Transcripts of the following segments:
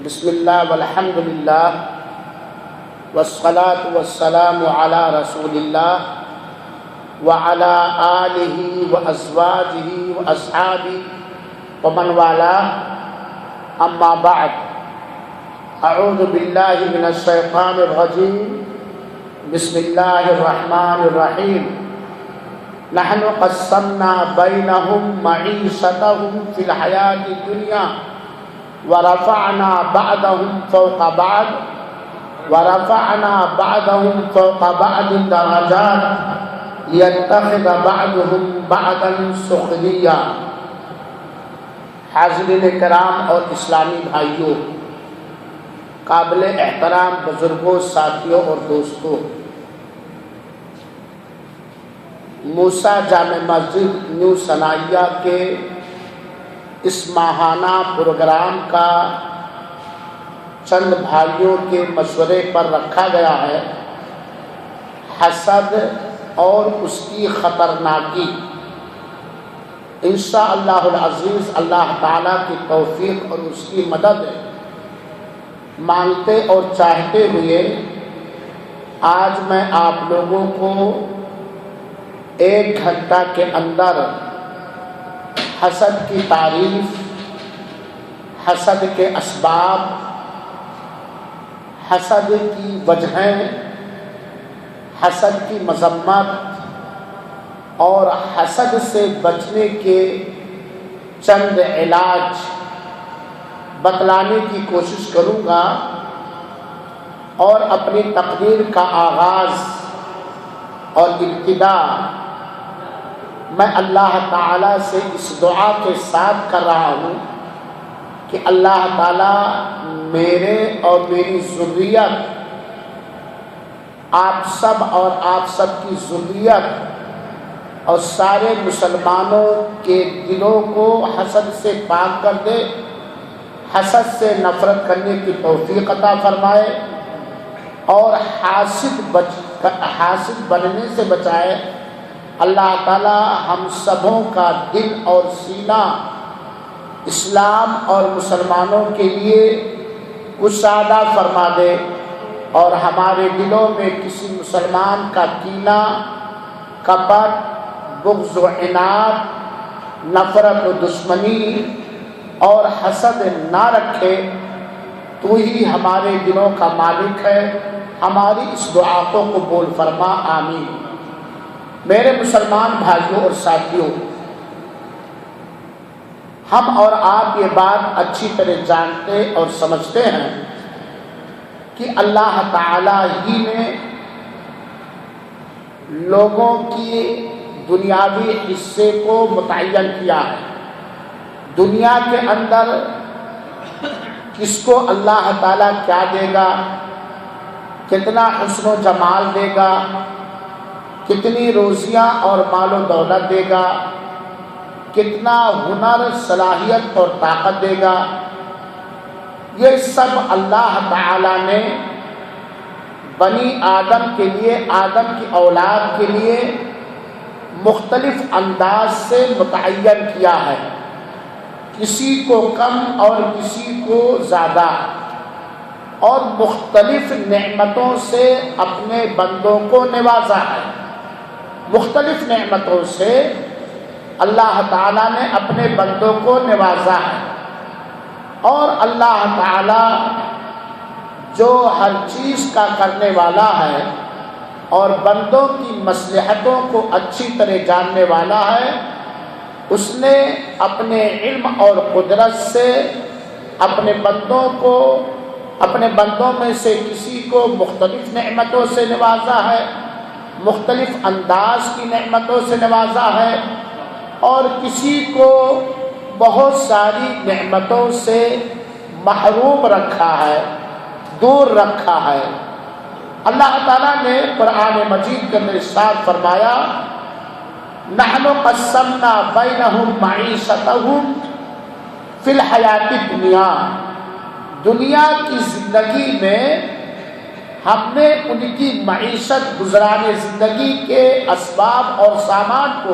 بسم اللہ والحمد للہ والصلاة والسلام علی رسول اللہ وعلی آلہ وازواجہ واصحابہ ومن والاه اما بعد اعوذ باللہ من الشیطان الرجیم بسم اللہ الرحمن الرحیم نحن قسمنا بینہم معیشتہم فی الحیاة الدنیا ورفعنا بعضهم فوق بعض درجات ليتخذ بعضهم بعضا سخريا۔ حاضرین کرام اور اسلامی بھائیوں، قابل احترام بزرگوں، ساتھیوں اور دوستوں، موسیٰ جامع مسجد نیو ثنائیہ کے اس ماہانہ پروگرام کا چند بھائیوں کے مشورے پر رکھا گیا ہے، حسد اور اس کی خطرناکی۔ انشاءاللہ العزیز اللہ تعالیٰ کی توفیق اور اس کی مدد مانگتے اور چاہتے ہوئے آج میں آپ لوگوں کو 1 گھنٹہ کے اندر حسد کی تعریف، حسد کے اسباب، حسد کی وجہیں، حسد کی مذمت اور حسد سے بچنے کے چند علاج بتلانے کی کوشش کروں گا، اور اپنی تقریر کا آغاز اور ابتدا میں اللہ تعالیٰ سے اس دعا کے ساتھ کر رہا ہوں کہ اللہ تعالیٰ میرے اور میری ذریت، آپ سب اور آپ سب کی ذریت اور سارے مسلمانوں کے دلوں کو حسد سے پاک کر دے، حسد سے نفرت کرنے کی توفیق عطا فرمائے اور حاسد بننے سے بچائے۔ اللہ تعالیٰ ہم سبوں کا دل اور سینہ اسلام اور مسلمانوں کے لیے کشادہ فرما دے، اور ہمارے دلوں میں کسی مسلمان کا کینہ، کپٹ، بغض و عناد، نفرت و دشمنی اور حسد نہ رکھے۔ تو ہی ہمارے دلوں کا مالک ہے، ہماری اس دعا کو قبول فرما، آمین۔ میرے مسلمان بھائیوں اور ساتھیوں، ہم اور آپ یہ بات اچھی طرح جانتے اور سمجھتے ہیں کہ اللہ تعالیٰ ہی نے لوگوں کی دنیاوی حصے کو متعین کیا ہے۔ دنیا کے اندر کس کو اللہ تعالیٰ کیا دے گا، کتنا حسن و جمال دے گا، کتنی روزیاں اور مال و دولت دے گا، کتنا ہنر، صلاحیت اور طاقت دے گا، یہ سب اللہ تعالیٰ نے بنی آدم کے لیے، آدم کی اولاد کے لیے مختلف انداز سے متعین کیا ہے، کسی کو کم اور کسی کو زیادہ، اور مختلف نعمتوں سے اپنے بندوں کو نوازا ہے۔ مختلف نعمتوں سے اللہ تعالیٰ نے اپنے بندوں کو نوازا ہے، اور اللہ تعالیٰ جو ہر چیز کا کرنے والا ہے اور بندوں کی مصلحتوں کو اچھی طرح جاننے والا ہے، اس نے اپنے علم اور قدرت سے اپنے بندوں میں سے کسی کو مختلف نعمتوں سے نوازا ہے، مختلف انداز کی نعمتوں سے نوازا ہے، اور کسی کو بہت ساری نعمتوں سے محروم رکھا ہے، دور رکھا ہے۔ اللہ تعالیٰ نے قرآن مجید کے اندر ارشاد فرمایا، نحن قسمنا بینہم معیشتہم فی الحیاۃ الدنیا، دنیا کی زندگی میں ہم نے ان کی معیشت، گزران زندگی کے اسباب اور سامان کو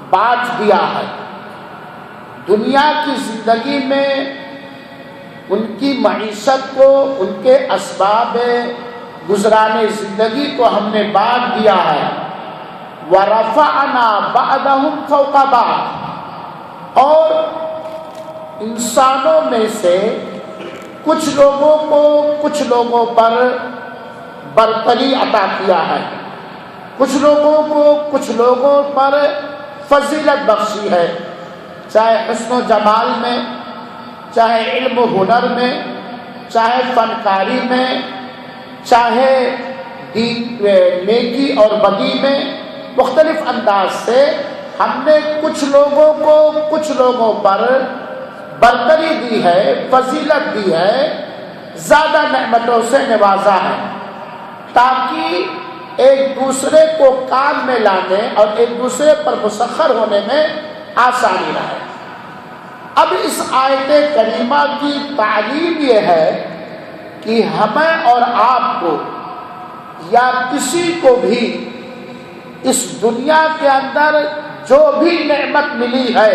بانٹ دیا ہے۔ دنیا کی زندگی میں ان کی معیشت کو، ان کے اسباب گزرانے زندگی کو ہم نے بانٹ دیا ہے۔ وَرَفَعْنَا بَعْضَهُمْ فَوْقَ بَعْضٍ، اور انسانوں میں سے کچھ لوگوں کو کچھ لوگوں پر برتری عطا کیا ہے، کچھ لوگوں کو کچھ لوگوں پر فضیلت بخشی ہے، چاہے حسن و جمال میں، چاہے علم و ہنر میں، چاہے فنکاری میں، چاہے نیکی اور بدی میں، مختلف انداز سے ہم نے کچھ لوگوں کو کچھ لوگوں پر برتری دی ہے، فضیلت دی ہے، زیادہ نعمتوں سے نوازا ہے، تاکہ ایک دوسرے کو کام میں لانے اور ایک دوسرے پر مسخر ہونے میں آسانی رہے۔ اب اس آیت کریمہ کی تعلیم یہ ہے کہ ہمیں اور آپ کو یا کسی کو بھی اس دنیا کے اندر جو بھی نعمت ملی ہے،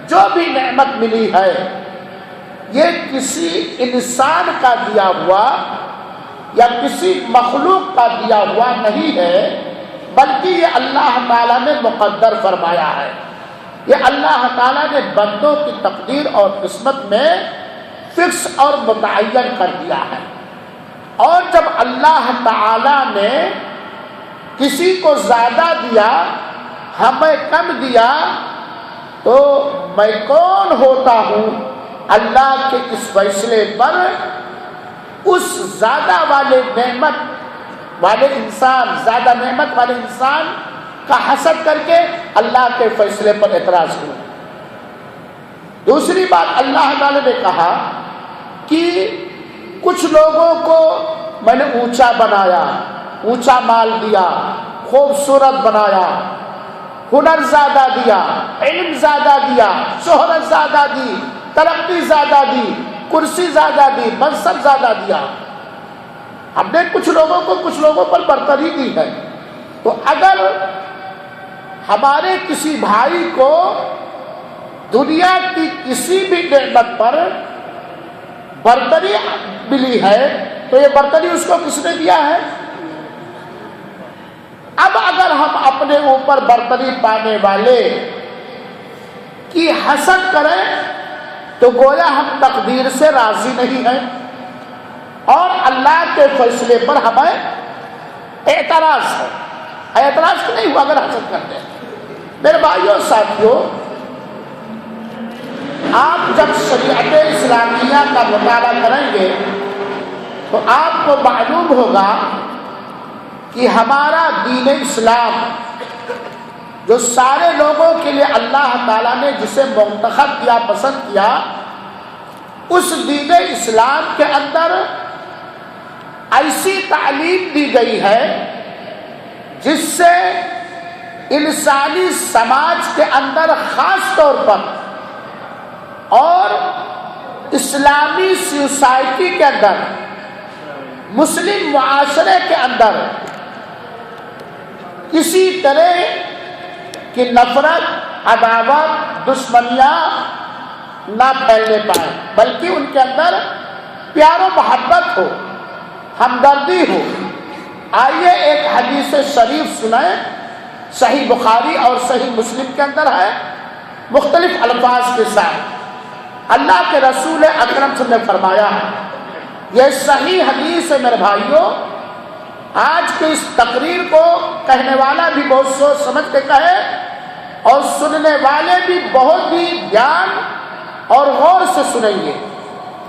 جو بھی نعمت ملی ہے، یہ کسی انسان کا دیا ہوا یا کسی مخلوق کا دیا ہوا نہیں ہے، بلکہ یہ اللہ تعالیٰ نے مقدر فرمایا ہے، یہ اللہ تعالیٰ نے بندوں کی تقدیر اور قسمت میں فکس اور متعین کر دیا ہے۔ اور جب اللہ تعالیٰ نے کسی کو زیادہ دیا، ہمیں کم دیا، تو میں کون ہوتا ہوں اللہ کے اس فیصلے پر اس زیادہ والے نعمت والے انسان، زیادہ نعمت والے انسان کا حسد کر کے اللہ کے فیصلے پر اعتراض کروں۔ دوسری بات اللہ تعالی نے کہا کہ کچھ لوگوں کو میں نے اونچا بنایا، اونچا مال دیا، خوبصورت بنایا، ہنر زیادہ دیا، علم زیادہ دیا، شہرت زیادہ دی، ترقی زیادہ دی، کرسی زیادہ دی، منصب زیادہ دیا۔ ہم نے کچھ لوگوں کو کچھ لوگوں پر برتری دی ہے، تو اگر ہمارے کسی بھائی کو دنیا کی کسی بھی نعمت پر برتری ملی ہے تو یہ برتری اس کو کس نے دیا ہے؟ اب اگر ہم اپنے اوپر برتری پانے والے کی حسد کریں تو گویا ہم تقدیر سے راضی نہیں ہیں اور اللہ کے فیصلے پر ہمیں اعتراض ہے۔ اعتراض تو نہیں ہوا اگر حسد کرتے ہیں۔ میرے بھائیوں ساتھیوں، آپ جب شریعت اسلامیہ کا مطالعہ کریں گے تو آپ کو معلوم ہوگا کہ ہمارا دین اسلام جو سارے لوگوں کے لیے اللہ تعالیٰ نے جسے منتخب کیا، پسند کیا، اس دین اسلام کے اندر ایسی تعلیم دی گئی ہے جس سے انسانی سماج کے اندر خاص طور پر اور اسلامی سوسائٹی کے اندر، مسلم معاشرے کے اندر کسی طرح کی نفرت، عداوت، دشمنیاں نہ پھیلنے پائیں، بلکہ ان کے اندر پیار و محبت ہو، ہمدردی ہو۔ آئیے ایک حدیث شریف سنائیں، صحیح بخاری اور صحیح مسلم کے اندر ہے، مختلف الفاظ کے ساتھ۔ اللہ کے رسول اکرم صلی اللہ علیہ وسلم نے فرمایا ہے، یہ صحیح حدیث ہے میرے بھائیوں۔ آج کی اس تقریر کو کہنے والا بھی بہت سوچ سمجھ کے کہے اور سننے والے بھی بہت ہی دھیان اور غور سے سنیں گے،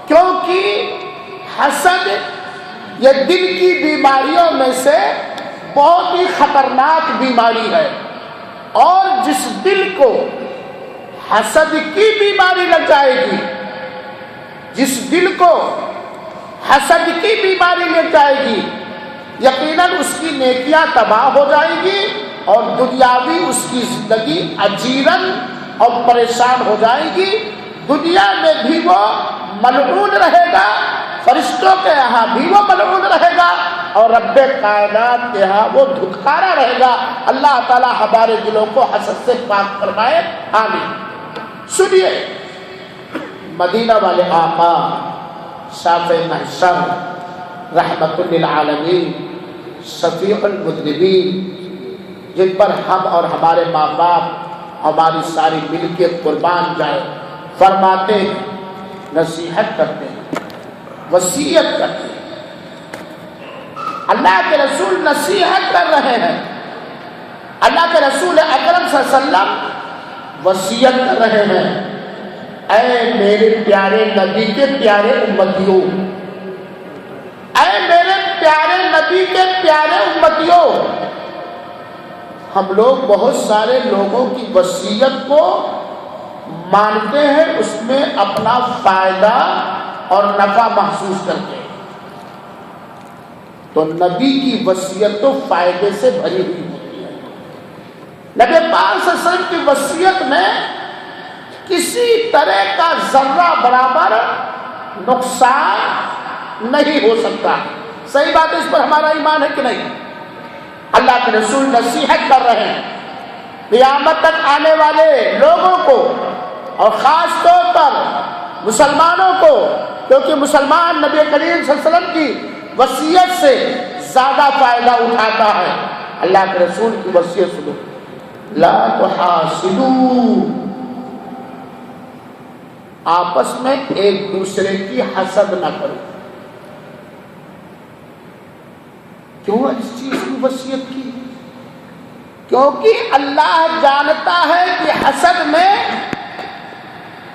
کیونکہ حسد یہ دل کی بیماریوں میں سے بہت ہی خطرناک بیماری ہے، اور جس دل کو حسد کی بیماری لگ جائے گی، جس دل کو حسد کی بیماری لگ جائے گی، یقیناً اس کی نیکیاں تباہ ہو جائیں گی اور دنیاوی اس کی زندگی اجیرن اور پریشان ہو جائے گی۔ دنیا میں بھی وہ ملعون رہے گا، فرشتوں کے یہاں بھی وہ ملعون رہے گا، اور رب کائنات کے یہاں وہ دھتکارا رہے گا۔ اللہ تعالی ہمارے دلوں کو حسد سے پاک فرمائے، آمین۔ سنیے، مدینہ والے آقا شافع محشر رحمت للعالمین شفیع المذنبین، جن پر ہم اور ہمارے ماں باپ ہماری ساری ملکیت قربان جائے، فرماتے ہیں، نصیحت کرتے ہیں، وصیت کرتے ہیں۔ اللہ کے رسول نصیحت کر رہے ہیں، اللہ کے رسول اکرم صلی اللہ علیہ وسلم وصیت کر رہے ہیں، اے میرے پیارے نبی کے پیارے امتیوں، اے میرے پیارے نبی کے پیارے امتیوں۔ ہم لوگ بہت سارے لوگوں کی وصیت کو مانتے ہیں، اس میں اپنا فائدہ اور نفع محسوس کرتے ہیں، تو نبی کی وصیت تو فائدے سے بھری ہوئی ہوتی ہے۔ نبی پاک صلی اللہ علیہ وسلم کی وصیت میں کسی طرح کا ذرہ برابر نقصان نہیں ہو سکتا۔ صحیح بات ہے، اس پر ہمارا ایمان ہے کہ نہیں؟ اللہ کے رسول نصیحت کر رہے ہیں قیامت تک آنے والے لوگوں کو، اور خاص طور پر مسلمانوں کو، کیونکہ مسلمان نبی کریم صلی اللہ علیہ وسلم کی وصیت سے زیادہ فائدہ اٹھاتا ہے۔ اللہ کے رسول کی وصیت سنو، لا تحاسدوا، آپس میں ایک دوسرے کی حسد نہ کرو۔ کیوں اس چیز کی وصیت کی؟ کیونکہ اللہ جانتا ہے کہ حسد میں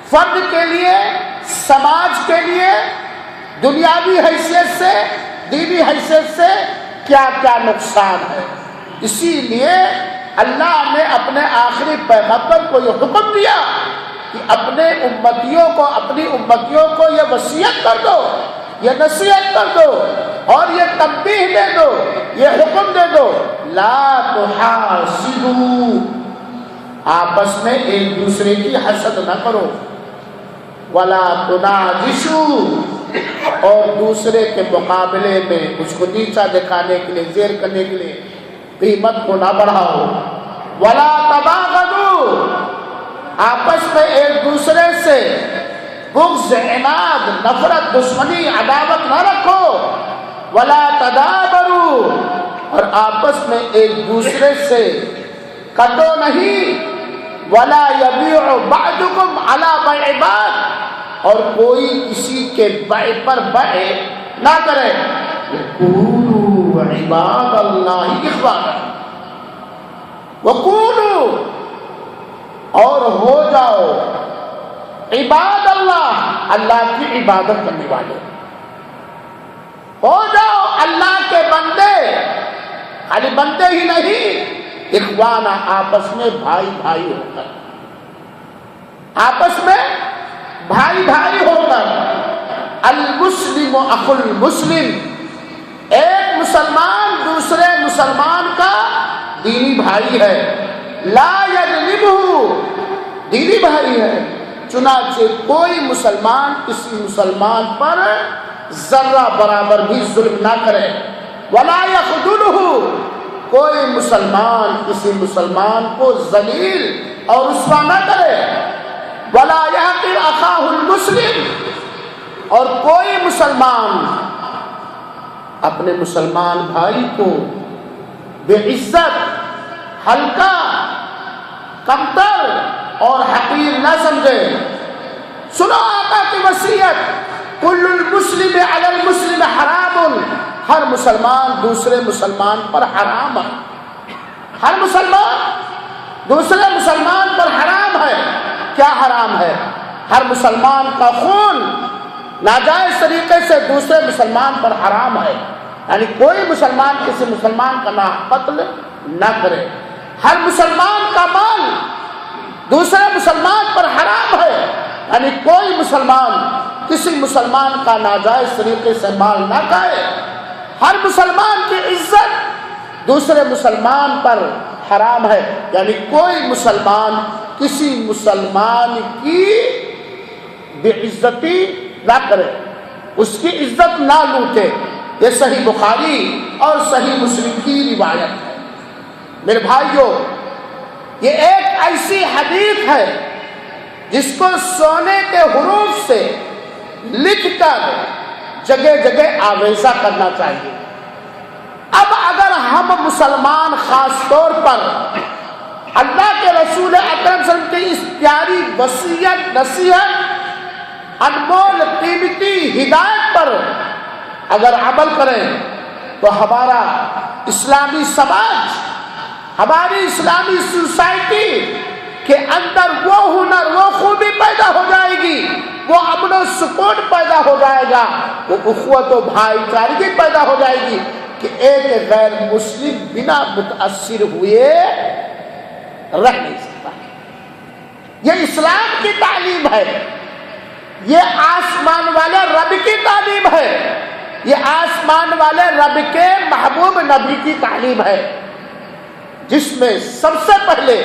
فرد کے لیے، سماج کے لیے، دنیاوی حیثیت سے، دینی حیثیت سے کیا کیا نقصان ہے۔ اسی لیے اللہ نے اپنے آخری پیغمبر کو یہ حکم دیا کہ اپنے امتیوں کو، اپنی امتیوں کو یہ وصیت کر دو، یہ نصیحت کر دو، اور یہ تنبیہ دے دو، یہ حکم دے دو، لا تحاسدوا، آپس میں ایک دوسرے کی حسد نہ کرو، ولا تناجشوا، اور دوسرے کے مقابلے میں اس کو نیچا دکھانے کے لیے، زیر کرنے کے لیے قیمت کو نہ بڑھاؤ، ولا تباغضوا، آپس میں ایک دوسرے سے بغض، عناد، نفرت، دشمنی، عداوت نہ رکھو، ولا تدابروا، اور آپس میں ایک دوسرے سے کٹو نہیں، ولا یبیع بعضکم علی بیع بعض، اور کوئی کسی کے بیع پر بیع نہ کرے، وقولوا عباد اللہ اخوانا، وقولوا، اور ہو جاؤ عباد اللہ، اللہ کی عبادت کرنے والے، ہو جاؤ اللہ کے بندے، خالی بندے ہی نہیں، اخوانا، آپس میں بھائی بھائی ہو کر، آپس میں بھائی بھائی ہو کر، المسلم اخو المسلم، ایک مسلمان دوسرے مسلمان کا دینی بھائی ہے، لا یظلمہ، دینی بھائی ہے، چنانچہ کوئی مسلمان کسی مسلمان پر ذرہ برابر بھی ظلم نہ کرے، ولا یخذلہ، کوئی مسلمان کسی مسلمان کو ذلیل اور رسوا نہ کرے، ولا یحقر اخاہ المسلم، اور کوئی مسلمان اپنے مسلمان بھائی کو بے عزت، ہلکا، کمتر اور حقیر نہ سمجھے۔ سنو آقا کی وصیت، کل المسلم علی المسلم حرام، ہر مسلمان دوسرے مسلمان پر حرام ہے، ہر مسلمان دوسرے مسلمان پر حرام ہے۔ کیا حرام ہے؟ ہر مسلمان کا خون ناجائز طریقے سے دوسرے مسلمان پر حرام ہے، یعنی کوئی مسلمان کسی مسلمان کا ناحق قتل نہ کرے، ہر مسلمان کا مال دوسرے مسلمان پر حرام ہے، یعنی کوئی مسلمان کسی مسلمان کا ناجائز طریقے سے مال نہ کھائے، ہر مسلمان کی عزت دوسرے مسلمان پر حرام ہے، یعنی کوئی مسلمان کسی مسلمان کی بے عزتی نہ کرے، اس کی عزت نہ لوٹے۔ یہ صحیح بخاری اور صحیح مسلم کی روایت ہے۔ میرے بھائیوں، یہ ایک ایسی حدیث ہے جس کو سونے کے حروف سے لکھ کر جگہ جگہ آویزہ کرنا چاہیے۔ اب اگر ہم مسلمان خاص طور پر اللہ کے رسول اکرم صلی اللہ علیہ وسلم کی اس پیاری وصیت نصیحت انمول قیمتی ہدایت پر اگر عمل کریں تو ہمارا اسلامی سماج، ہماری اسلامی سوسائٹی کے اندر وہ ہنر، وہ خوبی پیدا ہو جائے گی، وہ امن و سکون پیدا ہو جائے گا، وہ اخوت و بھائی چارگی پیدا ہو جائے گی کہ ایک غیر مسلم بنا متاثر ہوئے رہ نہیں سکتا۔ یہ اسلام کی تعلیم ہے، یہ آسمان والے رب کی تعلیم ہے، یہ آسمان والے رب کے محبوب نبی کی تعلیم ہے، جس میں سب سے پہلے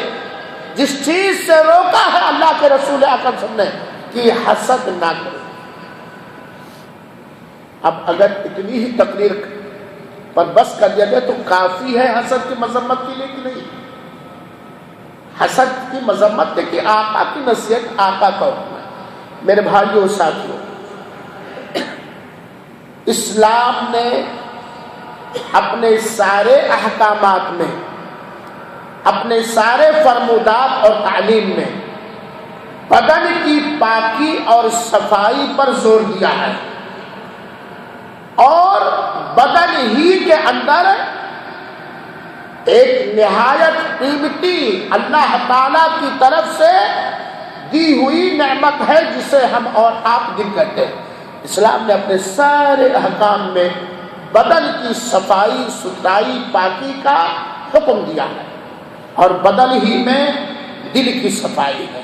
جس چیز سے روکا ہے اللہ کے رسول اکرم صلی اللہ علیہ وسلم کہ حسد نہ کرو۔ اب اگر اتنی ہی تقریر پر بس کر دیا جائے تو کافی ہے حسد کی مذمت کے لیے کہ نہیں؟ حسد کی مذمت ہے کہ آقا کی نصیحت، آقا کا حکم ہے۔ میرے بھائیوں ساتھیوں، اسلام نے اپنے سارے احکامات میں، اپنے سارے فرمودات اور تعلیم میں بدن کی پاکی اور صفائی پر زور دیا ہے، اور بدن ہی کے اندر ایک نہایت قیمتی اللہ تعالی کی طرف سے دی ہوئی نعمت ہے جسے ہم اور آپ دل کرتے ہیں۔ اسلام نے اپنے سارے احکام میں بدن کی صفائی ستھرائی پاکی کا حکم دیا ہے، اور بدن ہی میں دل کی صفائی ہے،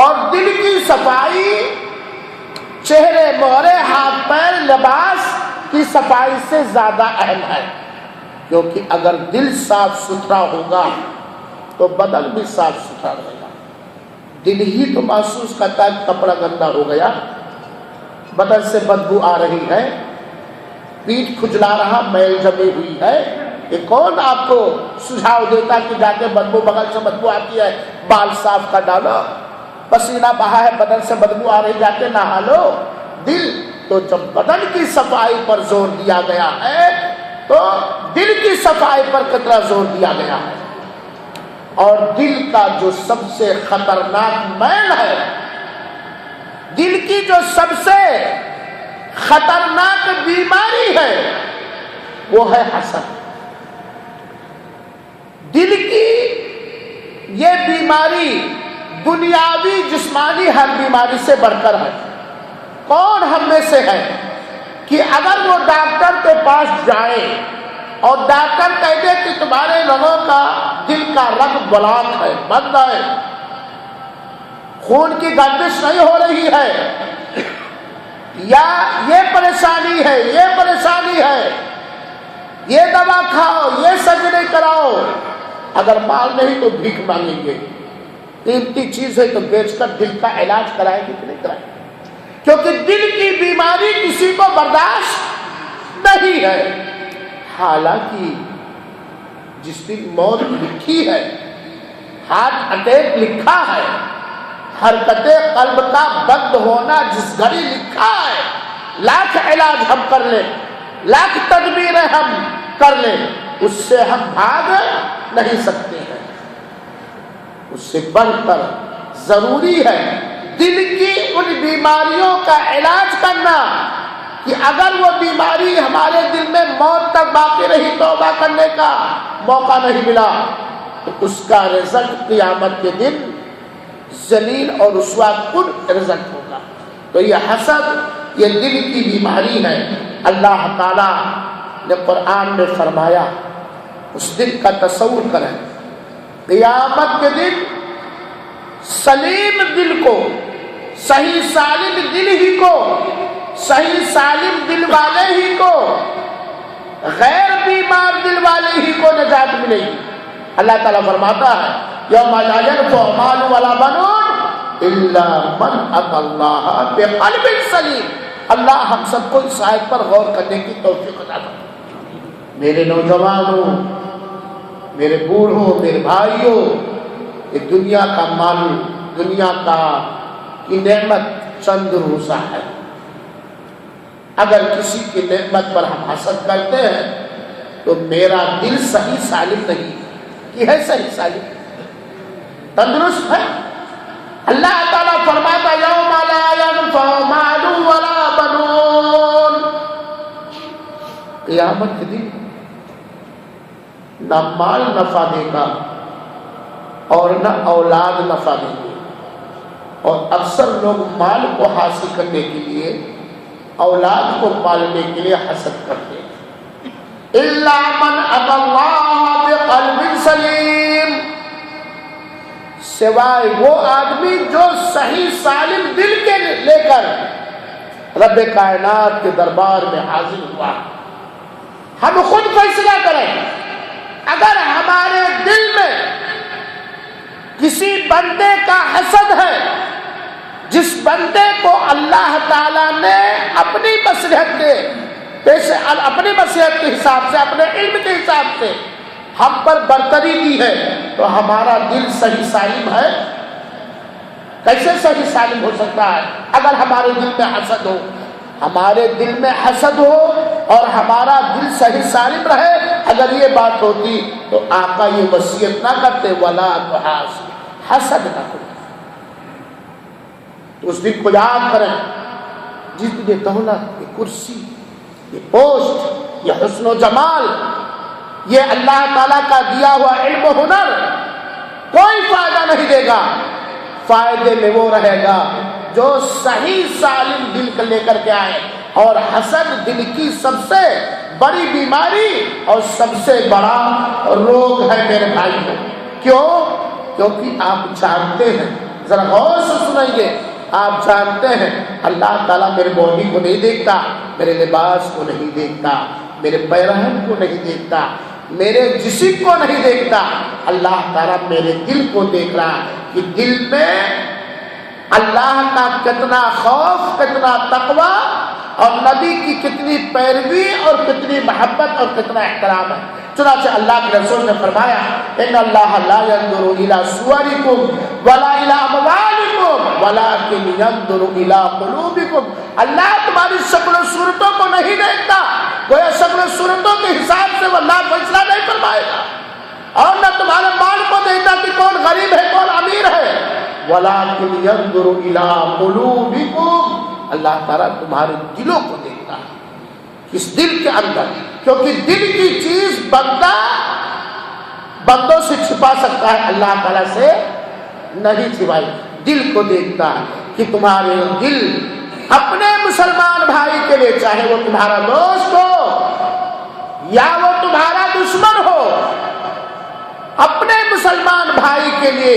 اور دل کی صفائی چہرے مہرے ہاتھ پیر لباس کی صفائی سے زیادہ اہم ہے، کیونکہ اگر دل صاف ستھرا ہوگا تو بدن بھی صاف ستھرا رہے گا۔ دل ہی تو محسوس کرتا ہے کپڑا گندا ہو گیا، بدن سے بدبو آ رہی ہے، پیٹھ کھجلا رہا، میل جمی ہوئی ہے، یہ کون آپ کو سجھاؤ دیتا کہ جا کے بدبو، بغل سے بدبو آتی ہے بال صاف کر ڈالو، پسینہ بہا ہے بدن سے بدبو آ رہی، جا کے نہا لو۔ دل تو جب بدن کی صفائی پر زور دیا گیا ہے تو دل کی صفائی پر کتنا زور دیا گیا ہے، اور دل کا جو سب سے خطرناک میل ہے، دل کی جو سب سے خطرناک بیماری ہے وہ ہے حسد۔ دل کی یہ بیماری دنیاوی جسمانی ہر بیماری سے بڑھ کر ہے۔ کون ہم میں سے ہے کہ اگر وہ ڈاکٹر کے پاس جائے اور ڈاکٹر کہتے کہ تمہارے رگوں کا دل کا رگ بلاک ہے، بند ہے، خون کی گردش نہیں ہو رہی ہے، یا یہ پریشانی ہے، یہ پریشانی ہے، یہ دوا کھاؤ، یہ سرجری کراؤ، اگر مال نہیں تو بھیک مانگیں گے، قیمتی چیز ہے تو بیچ کر دل کا علاج کرائیں گے کہ نہیں کرائیں گے؟ کیونکہ دل کی بیماری کسی کو برداشت نہیں ہے۔ حالانکہ جس دن موت لکھی ہے، ہارٹ اٹیک لکھا ہے، حرکت قلب کا بند ہونا جس گھڑی لکھا ہے، لاکھ علاج ہم کر لیں، لاکھ تدبیریں ہم کر لیں، اس سے ہم بھاگ نہیں سکتے ہیں۔ اس سے بڑھ کر ضروری ہے دل کی ان بیماریوں کا علاج کرنا کہ اگر وہ بیماری ہمارے دل میں موت تک باقی رہی، توبہ کرنے کا موقع نہیں ملا، تو اس کا رزلٹ قیامت کے دن ذلیل اور رسوا کن رزلٹ ہوگا۔ تو یہ حسد، یہ دل کی بیماری ہے۔ اللہ تعالیٰ نے قرآن میں فرمایا، اس دن کا تصور کریں، قیامت کے دن سلیم دل کو، صحیح سالم دل ہی کو، صحیح سالم دل والے ہی کو، غیر بیمار دل والے ہی کو نجات ملے گی۔ اللہ تعالیٰ فرماتا ہے، یوم لا ينفع مال ولا بنون الا من اتى الله بقلب سلیم۔ اللہ ہم سب کو اس آیت پر غور کرنے کی توفیق عطا فرمائے۔ میرے نوجوانوں، میرے بوڑھوں، میرے بھائیوں، یہ دنیا کا مال دنیا کی نعمت چند روزہ ہے. اگر کسی کی نعمت پر ہم حسد کرتے ہیں تو میرا دل صحیح سالم نہیں کہ ہے صحیح سالم تندرست ہے. اللہ تعالیٰ فرماتا یوم لا ينفع مال ولا بنون، قیامت کے دن نہ مال نفع دے گا اور نہ اولاد نفع دیں گے. اور اکثر لوگ مال کو حاصل کرنے کے لیے، اولاد کو پالنے کے لیے حسد کرتے ہیں. الا من اتى الله بقلب سلیم، سوائے وہ آدمی جو صحیح سالم دل کے لے کر رب کائنات کے دربار میں حاضر ہوا. ہم خود فیصلہ کریں، اگر ہمارے دل میں کسی بندے کا حسد ہے جس بندے کو اللہ تعالیٰ نے اپنی مصلحت اپنی مصلحت کے حساب سے، اپنے علم کے حساب سے ہم پر برتری دی ہے، تو ہمارا دل صحیح سالم ہے؟ کیسے صحیح سالم ہو سکتا ہے اگر ہمارے دل میں حسد ہو؟ ہمارے دل میں حسد ہو اور ہمارا دل صحیح سالم رہے. اگر یہ بات ہوتی تو آقا یہ وصیت نہ کرتے ولا تحاسد، حسد نہ کرو. تو اس دن کو یاد کریں جس نے دولت، یہ کرسی، یہ پوسٹ، یہ حسن و جمال، یہ اللہ تعالیٰ کا دیا ہوا علم و ہنر کوئی فائدہ نہیں دے گا. فائدے میں وہ رہے گا جو صحیح سالم دل کو لے کر کے آئے. اور حسد دل کی سب سے بڑی بیماری اور سب سے بڑا روگ ہے میرے بھائی. کیوں؟ کیونکہ آپ جانتے ہیں، ذرا غور سے سنیں گے، آپ جانتے ہیں اللہ تعالیٰ میرے باڈی کو نہیں دیکھتا، میرے لباس کو نہیں دیکھتا، میرے پیرہن کو نہیں دیکھتا، میرے جسم کو نہیں دیکھتا. اللہ تعالیٰ میرے دل کو دیکھ رہا ہے کہ دل میں اللہ کا کتنا خوف، کتنا تقوی اور نبی کی کتنی پیروی اور کتنی محبت اور کتنا احترام ہے. چنانچہ اللہ کے رسول نے فرمایا ان اللہ لا ينظر الى صورکم ولا الى اموالکم ولکن ينظر الى قلوبکم. اللہ تمہاری شکل و صورتوں کو نہیں دیکھتا، گویا شکل و صورتوں کے حساب سے وہ اللہ فیصلہ نہیں فرمائے گا، اور نہ تمہارے مال کو دیکھتا کہ کون غریب ہے کون امیر ہے. ولکن ينظر الى قلوبکم، اللہ تعالیٰ تمہارے دلوں کو دیکھتا ہے، اس دل کے اندر. کیونکہ دل کی چیز بندوں سے چھپا سکتا ہے، اللہ تعالیٰ سے نہیں چھپائی. دل کو دیکھتا ہے کہ تمہارے دل اپنے مسلمان بھائی کے لیے، چاہے وہ تمہارا دوست ہو یا وہ تمہارا دشمن ہو، اپنے مسلمان بھائی کے لیے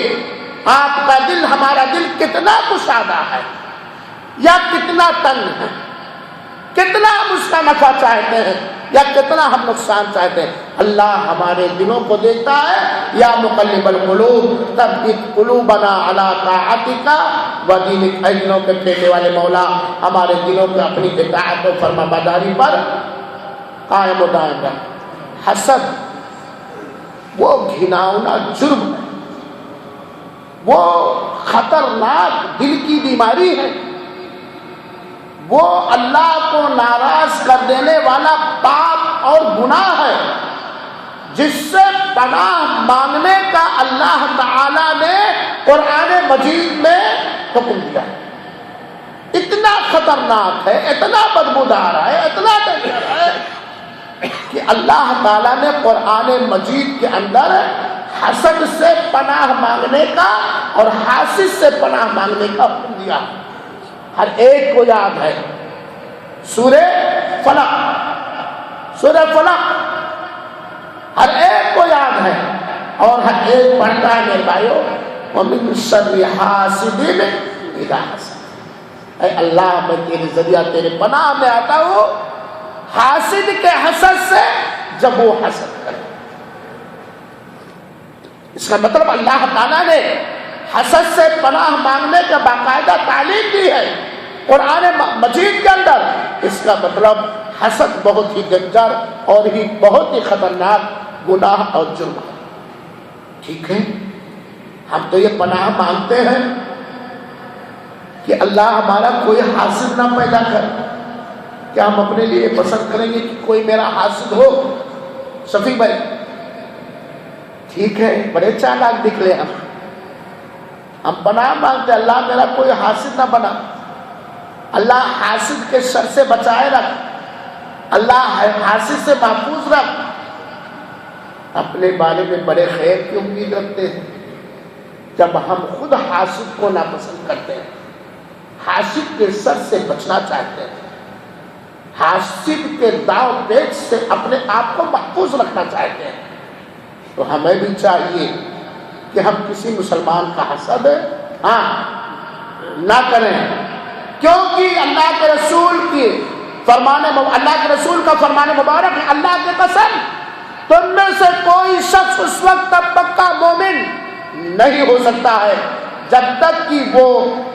آپ کا دل، ہمارا دل کتنا کشادہ ہے یا کتنا تنگ ہے، کتنا ہم اس کا نفع چاہتے ہیں یا کتنا ہم نقصان چاہتے ہیں. اللہ ہمارے دلوں کو دیکھتا ہے. یا مقلب القلوب ثبت قلوبنا علی طاعتک و دینک، اے دلوں کے پھیرنے والے مولا ہمارے دلوں کو اپنی اطاعت و فرما برداری پر قائم و دائم رکھ. حسد وہ گھناؤنا جرم ہے، وہ خطرناک دل کی بیماری ہے، وہ اللہ کو ناراض کر دینے والا پاپ اور گناہ ہے جس سے پناہ مانگنے کا اللہ تعالی نے قرآن مجید میں حکم دیا ہے. اتنا خطرناک ہے، اتنا بدبودار ہے، اتنا ڈینجر ہے کہ اللہ تعالیٰ نے قرآن مجید کے اندر حسد سے پناہ مانگنے کا اور حاسد سے پناہ مانگنے کا حکم دیا. ہر ایک کو یاد ہے سورہ فلق، سورہ فلق ہر ایک کو یاد ہے اور ہر ایک پڑھتا ہے میرے بھائیو. وَمِن شَرِّ حَاسِدٍ إِذَا حَسَدَ، اے اللہ میں تیرے ذریعہ تیرے پناہ میں آتا ہوں حاسد کے حسد سے جب وہ حسد کرے. اس کا مطلب اللہ تعالیٰ نے حسد سے پناہ مانگنے کا باقاعدہ تعلیم دی ہے قرآن مجید کے اندر. اس کا مطلب حسد بہت ہی ڈینجر اور ہی بہت ہی خطرناک گناہ اور جرم ہے. ٹھیک ہے، ہم تو یہ پناہ مانگتے ہیں کہ اللہ ہمارا کوئی حاسد نہ پیدا کر. کیا ہم اپنے لیے پسند کریں گے کہ کوئی میرا حاسد ہو؟ شفیق بھائی ٹھیک ہے، بڑے چالاک نکلے ہم پناہ مانگتے اللہ میرا کوئی حاسد نہ بنا. اللہ حاسد کے شر سے بچائے رکھ، اللہ حاسد سے محفوظ رکھ. اپنے بارے میں بڑے خیر کی امید رکھتے ہیں جب ہم خود حاسد کو ناپسند کرتے ہیں، حاسد کے شر سے بچنا چاہتے ہیں، حاسد کے داؤ پیچ سے اپنے آپ کو محفوظ رکھنا چاہتے ہیں، تو ہمیں بھی چاہیے کہ ہم کسی مسلمان کا حسد نہ کریں. کیونکہ اللہ کے رسول کا فرمان مبارک ہے، اللہ کے قسم تم میں سے کوئی شخص اس وقت تک پکا مومن نہیں ہو سکتا ہے جب تک کہ وہ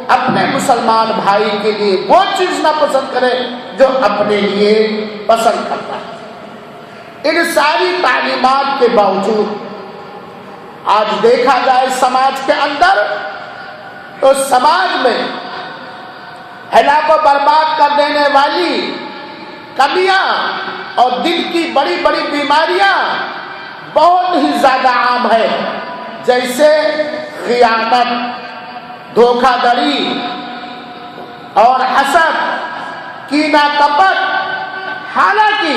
اپنے مسلمان بھائی کے لیے وہ چیز نہ پسند کرے جو اپنے لیے پسند کرتا ہے. ان ساری تعلیمات کے باوجود آج دیکھا جائے سماج کے اندر تو سماج میں ہلاک و برباد کر دینے والی کمیاں اور دل کی بڑی بڑی بیماریاں بہت ہی زیادہ عام ہے، جیسے خیانت، دھوکہ دڑی اور حسد، کینہ کپٹ. حالانکہ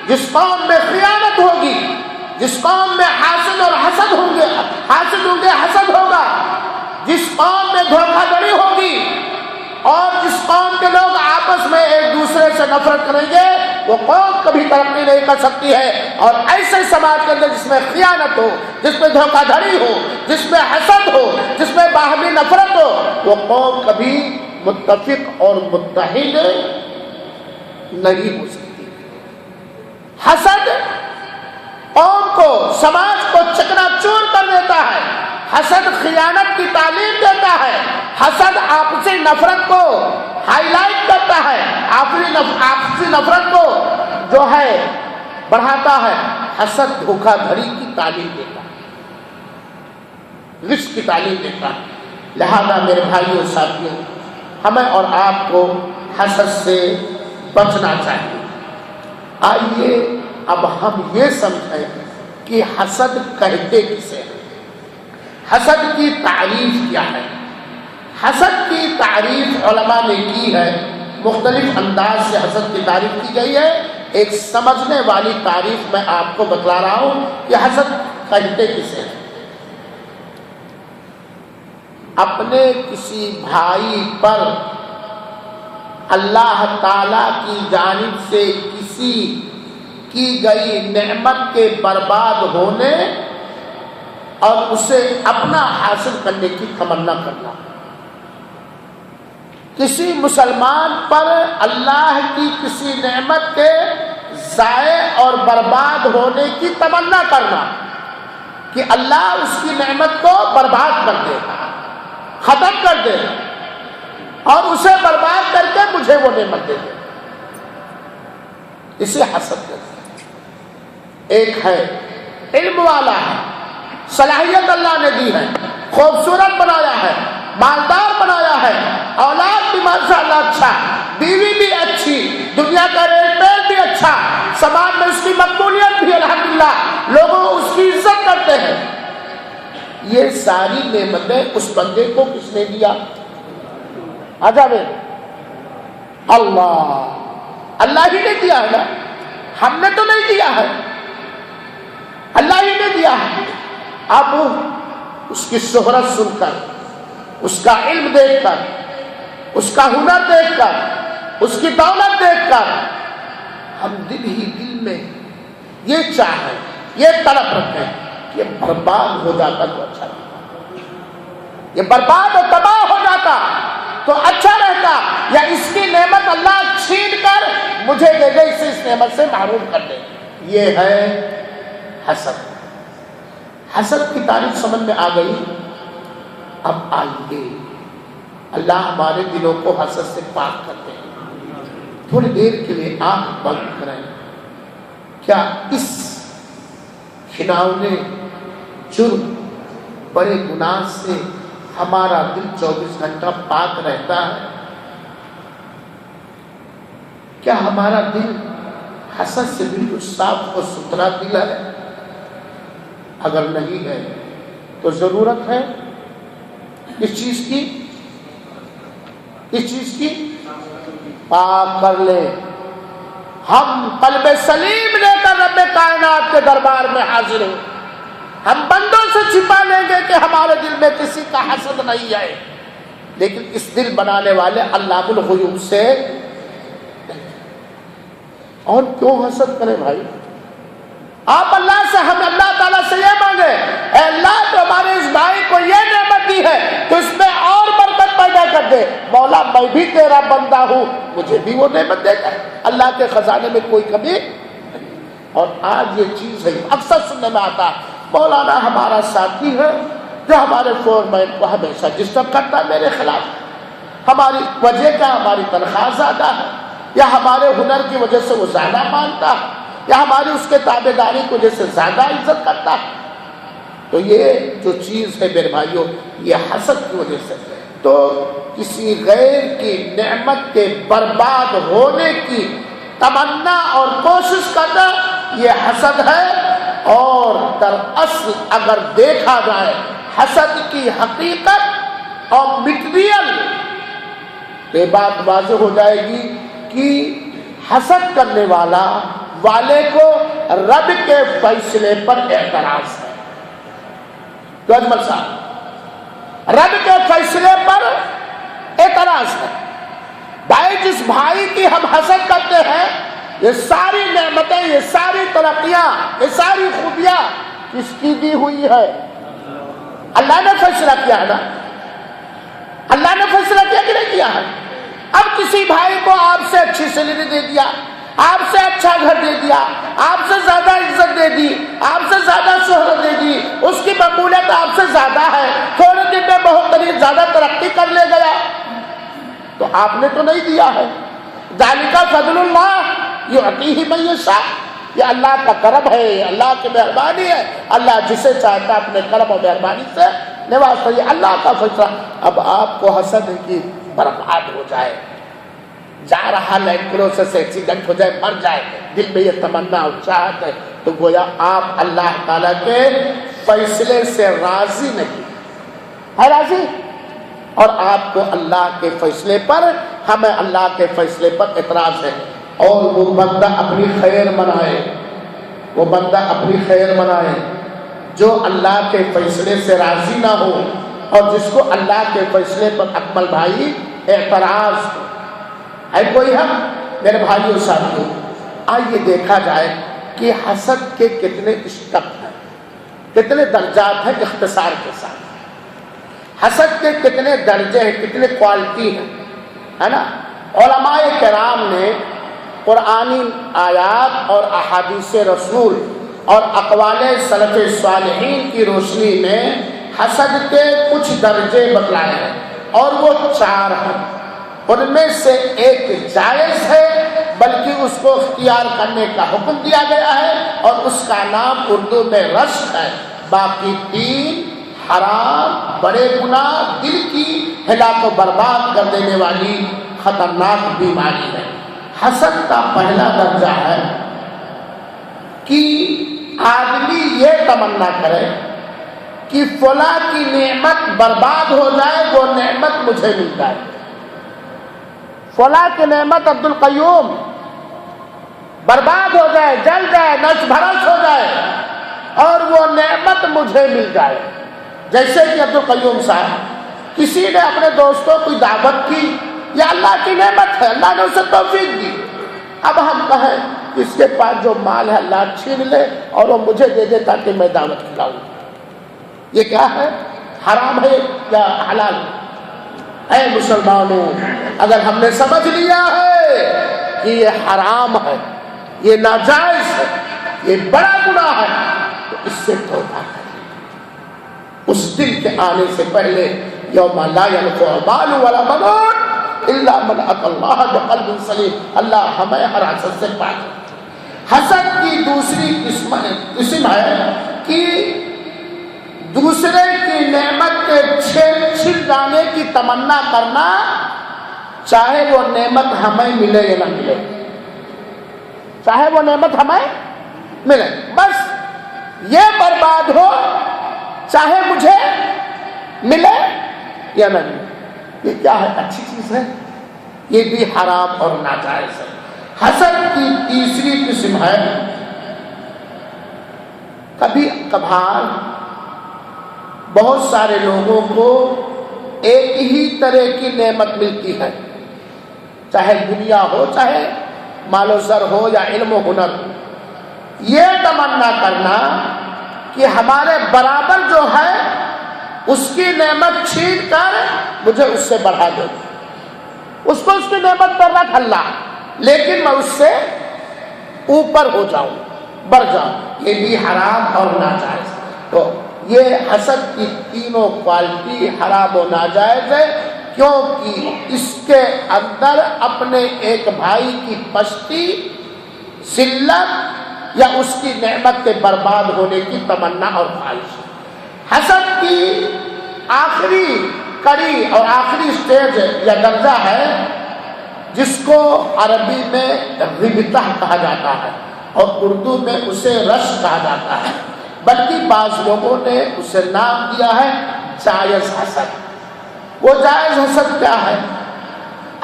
جس قوم میں خیانت ہوگی، جس قوم میں حاسد ہوں گے حسد ہوگا، جس قوم میں دھوکہ دڑی ہوگی اور جس قوم کے لوگ آپس میں ایک دوسرے سے نفرت کریں گے وہ قوم کبھی ترقی نہیں کر سکتی ہے. اور ایسے سماج کے اندر جس میں خیانت ہو، جس میں دھوکہ دھڑی ہو، جس میں حسد ہو، جس میں باہمی نفرت ہو، وہ قوم کبھی متفق اور متحد نہیں ہو سکتی. حسد قوم کو، سماج کو چکنا چور کر دیتا ہے. حسد خیانت کی تعلیم دیتا ہے. حسد آپسی نفرت کو ہائی لائٹ کرتا ہے، آپسی نفرت کو جو ہے بڑھاتا ہے. حسد دھوکہ دھڑی کی تعلیم دیتا ہے، غش کی تعلیم دیتا ہے. لہذا میرے بھائیوں ساتھیوں، ہمیں اور آپ کو حسد سے بچنا چاہیے. آئیے اب ہم یہ سمجھیں کہ حسد کہتے کسے ہیں، حسد کی تعریف کیا ہے. حسد کی تعریف علماء نے کی ہے، مختلف انداز سے حسد کی تعریف کی گئی ہے. ایک سمجھنے والی تعریف میں آپ کو بتلا رہا ہوں کہ حسد کہتے کسے ہیں. اپنے کسی بھائی پر اللہ تعالی کی جانب سے کسی کی گئی نعمت کے برباد ہونے اور اسے اپنا حاصل کرنے کی تمنا کرنا. کسی مسلمان پر اللہ کی کسی نعمت کے ضائع اور برباد ہونے کی تمنا کرنا کہ اللہ اس کی نعمت کو برباد کر دے، ختم کر دے اور اسے برباد کر کے مجھے وہ نعمت دے دے. اسے حسد کہتے ہیں. ایک ہے علم والا ہے، صلاحیت اللہ نے دی ہے، خوبصورت بنایا ہے، مالدار بنایا ہے، اولاد بھی ماشاءاللہ اچھا، بیوی بھی اچھی، دنیا کا ریٹ میل بھی اچھا، سماج میں اس کی مقبولیت بھی الحمدللہ، لوگوں اس کی عزت کرتے ہیں. یہ ساری نعمتیں اس بندے کو کس نے دیا؟ عجب، اللہ ہی نے دیا ہے نا، ہم نے تو نہیں دیا ہے، اللہ ہی نے دیا ہے. اب اس کی شہرت سن کر، اس کا علم دیکھ کر، اس کا ہنر دیکھ کر، اس کی دولت دیکھ کر ہم دل ہی دل میں یہ چاہیں، یہ طلب رکھیں کہ یہ برباد ہو جاتا تو اچھا رہتا، یہ برباد اور تباہ ہو جاتا تو اچھا رہتا، یا اس کی نعمت اللہ چھین کر مجھے دے دے، اسے اس نعمت سے محروم کر دے. یہ ہے حسد. حسد کی تعریف سمجھ میں آ گئی. اب آئیے اللہ ہمارے دلوں کو حسد سے پاک کرتے ہیں. تھوڑی دیر کے لیے آنکھ بند کریں. کیا اس کھناؤنے جرم بڑے گناہ سے ہمارا دل 24 گھنٹہ پاک رہتا ہے؟ کیا ہمارا دل حسد سے بالکل صاف اور ستھرا دل ہے؟ اگر نہیں ہے تو ضرورت ہے اس چیز کی پاک کر لے. ہم قلب سلیم لے کر رب کائنات کے دربار میں حاضر ہیں. ہم بندوں سے چھپا لیں گے کہ ہمارے دل میں کسی کا حسد نہیں ہے، لیکن اس دل بنانے والے علام الغیوب سے. اور کیوں حسد کریں بھائی؟ آپ اللہ سے، ہم اللہ تعالیٰ سے یہ مانگے، اے اللہ تو ہمارے اس بھائی کو یہ نعمت دی ہے تو اس میں اور برکت پیدا کر دے. مولا میں بھی تیرا بندہ ہوں، مجھے بھی وہ نعمت دے کر. اللہ کے خزانے میں کوئی کمی نہیں. اور آج یہ چیز ہے اکثر سننے میں آتا ہے، مولانا ہمارا ساتھی ہے جو ہمارے فورمین کو ہمیشہ ڈسٹرب کرتا ہے میرے خلاف، ہماری وجہ کیا، ہماری تنخواہ زیادہ ہے، یا ہمارے ہنر کی وجہ سے وہ زیادہ مانتا ہے، یا ہماری اس کے تابع داری کی وجہ سے زیادہ عزت کرتا ہے. تو یہ جو چیز ہے میرے بھائیوں، یہ حسد کی وجہ سے. تو کسی غیر کی نعمت کے برباد ہونے کی تمنا اور کوشش کرنا یہ حسد ہے. اور دراصل اگر دیکھا جائے حسد کی حقیقت اور مٹیریل، تو یہ بات واضح ہو جائے گی کہ حسد کرنے والے کو رب کے فیصلے پر اعتراض ہے. تو اجمل صاحب، رب کے فیصلے پر اعتراض ہے. بھائی جس بھائی کی ہم حسد کرتے ہیں، یہ ساری نعمتیں، یہ ساری ترقیاں، یہ ساری خوبیاں کس کی دی ہوئی ہے؟ اللہ نے فیصلہ کیا ہے نا. اللہ نے فیصلہ کیا کہ نہیں کیا ہے؟ اب کسی بھائی کو آپ سے اچھی سیلری دے دیا، آپ سے اچھا گھر دے دیا، آپ سے زیادہ عزت دے دی، آپ سے زیادہ شہرت دے دی، اس کی مقبولیت آپ سے زیادہ ہے، تھوڑے دن میں بہت قریب زیادہ ترقی کر لے گیا، تو آپ نے تو نہیں دیا ہے. ذالک فضل اللہ یعطیہ من یشاء، یہ اللہ کا کرم ہے، اللہ کی مہربانی ہے. اللہ جسے چاہتا اپنے کرم و مہربانی سے نوازتا ہے. اللہ کا فیصلہ. اب آپ کو حسد ہے کہ برباد ہو جائے، جا رہا لینڈ کروزر سے ایکسیڈنٹ ہو جائے، مر جائے، دل میں یہ تمنا اور چاہت ہے، تو گویا آپ اللہ تعالیٰ کے فیصلے سے راضی نہیں ہے. راضی؟ اور آپ کو اللہ کے فیصلے پر، ہمیں اللہ کے فیصلے پر اعتراض ہے. اور وہ بندہ اپنی خیر منائے، وہ بندہ اپنی خیر منائے جو اللہ کے فیصلے سے راضی نہ ہو، اور جس کو اللہ کے فیصلے پر اکمل بھائی اعتراض ہے. کوئی ہم میرے بھائیوں ساتھیوں، آئیے دیکھا جائے کہ حسد کے کتنے اسٹیپ ہیں، کتنے درجات ہیں. اختصار کے ساتھ حسد کے کتنے درجے ہیں، کتنے کوالٹی ہیں، ہے نا. علماء کرام نے قرآنی آیات اور احادیث رسول اور اقوال سلف صالحین کی روشنی میں حسد کے کچھ درجے بتلائے ہیں، اور وہ 4 ہیں. ان میں سے ایک جائز ہے، بلکہ اس کو اختیار کرنے کا حکم دیا گیا ہے، اور اس کا نام اردو میں رشک ہے. باقی 3 حرام، بڑے گناہ، دل کی ہلاک و برباد کر دینے والی خطرناک بیماری ہے. حسد کا پہلا درجہ ہے کہ آدمی یہ تمنا کرے کہ فلاں کی نعمت برباد ہو جائے، وہ نعمت مجھے مل جائے. فلاں کی نعمت عبد القیوم برباد ہو جائے، جل جائے، نش بھرش ہو جائے، اور وہ نعمت مجھے مل جائے. جیسے کہ عبد القیوم صاحب، کسی نے اپنے دوستوں کی دعوت کی، یہ اللہ کی نعمت ہے، اللہ نے اسے توفیق دی. اب ہم کہیں اس کے پاس جو مال ہے اللہ چھین لے اور وہ مجھے دے دے تاکہ میں دعوت کھلاؤں. یہ کیا ہے؟ حرام ہے یا حلال؟ اے مسلمانوں، اگر ہم نے سمجھ لیا ہے کہ یہ حرام ہے، یہ ناجائز ہے، یہ بڑا گناہ ہے، تو اس سے توبہ کریں. اس دن کے آنے سے پہلے یوم لا ينفع مال ولا بنون الا من اتى الله بقلب سلیم. اللہ ہمیں ہر حسد سے پاک. حسد کی دوسری قسم ہے کہ دوسرے کی نعمت کے چھن جانے کی تمنا کرنا، چاہے وہ نعمت ہمیں ملے یا نہ ملے، چاہے وہ نعمت ہمیں ملے، بس یہ برباد ہو چاہے مجھے ملے یا نہ ملے۔ یہ کیا ہے؟ اچھی چیز ہے؟ یہ بھی حرام اور ناجائز ہے۔ حسد کی تیسری قسم ہے، کبھی کبھار بہت سارے لوگوں کو ایک ہی طرح کی نعمت ملتی ہے، چاہے دنیا ہو، چاہے مال و زر ہو یا علم و ہنر، یہ تمنا کرنا کہ ہمارے برابر جو ہے اس کی نعمت چھین کر مجھے اس سے بڑھا دو، اس کو اس کی نعمت پر رکھ اللہ، لیکن میں اس سے اوپر ہو جاؤں، بڑھ جاؤں، یہ بھی حرام اور ناجائز۔ تو یہ حسد کی تینوں کوالٹی حرام و ناجائز ہے، کیونکہ اس کے اندر اپنے ایک بھائی کی پستی، ذلت یا اس کی نعمت کے برباد ہونے کی تمنا اور خواہش ہے۔ حسد کی آخری کڑی اور آخری سٹیج یا درجہ ہے جس کو عربی میں غبطہ کہا جاتا ہے اور اردو میں اسے رش کہا جاتا ہے، بلکہ بعض لوگوں نے اسے نام دیا ہے جائز حسد۔ وہ جائز حسد کیا ہے؟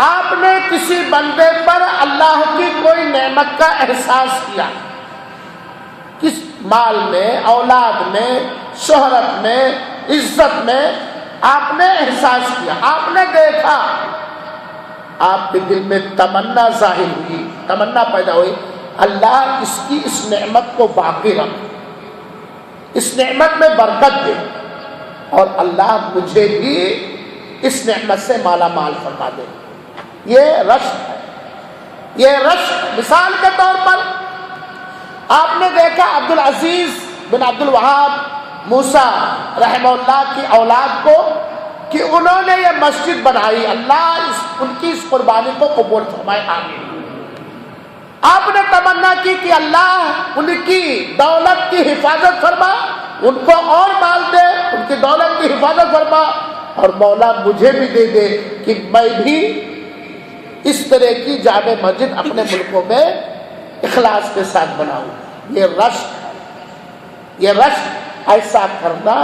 آپ نے کسی بندے پر اللہ کی کوئی نعمت کا احساس کیا، کس مال میں، اولاد میں، شہرت میں، عزت میں آپ نے احساس کیا، آپ نے دیکھا، آپ کے دل میں تمنا ظاہر ہوئی، تمنا پیدا ہوئی، اللہ اس کی اس نعمت کو باقی رکھ، اس نعمت میں برکت دے، اور اللہ مجھے بھی اس نعمت سے مالا مال فرما دے۔ یہ رشک ہے، یہ رشک۔ مثال کے طور پر آپ نے دیکھا عبدالعزیز بن عبدالوہاب موسیٰ رحمہ اللہ کی اولاد کو کہ انہوں نے یہ مسجد بنائی، اللہ ان کی اس قربانی کو قبول فرمائے، آمین۔ آپ نے تمنا کی کہ اللہ ان کی دولت کی حفاظت فرما، ان کو اور مال دے، ان کی دولت کی حفاظت فرما، اور مولا مجھے بھی دے دے کہ میں بھی اس طرح کی جامع مسجد اپنے ملکوں میں اخلاص کے ساتھ بناؤں۔ یہ رشک، یہ رشک ایسا کرنا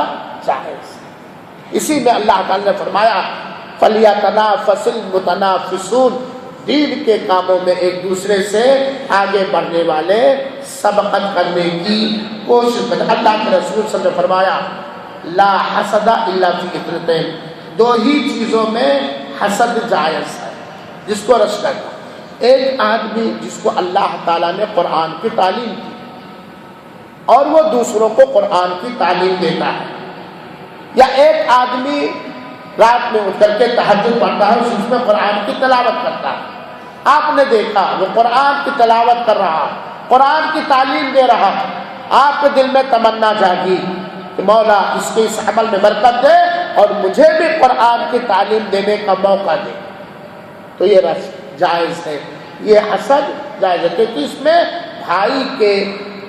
جائز۔ اسی میں اللہ تعالی نے فرمایا فَلْيَتَنَافَسِ الْمُتَنَافِسُونَ، دین کے کاموں میں ایک دوسرے سے آگے بڑھنے والے سبقت کرنے کی کوشش کریں۔ اللہ کے رسول صلی اللہ علیہ وسلم نے فرمایا لا حسد الا فی اثنتین، دو ہی چیزوں میں حسد جائز ہے، جس کو رشک کرنا۔ ایک آدمی جس کو اللہ تعالیٰ نے قرآن کی تعلیم دی اور وہ دوسروں کو قرآن کی تعلیم دیتا ہے، یا ایک آدمی رات میں اٹھ کر کے تہجد پڑھتا ہے، اس میں قرآن کی تلاوت کرتا ہے، آپ نے دیکھا وہ قرآن کی تلاوت کر رہا، قرآن کی تعلیم دے رہا، آپ کے دل میں تمنا جاگی کہ مولا اس کے اس عمل میں برکت دے اور مجھے بھی قرآن کی تعلیم دینے کا موقع دے، تو یہ رشک جائز ہے، یہ حسد جائز ہے، کیونکہ اس میں بھائی کے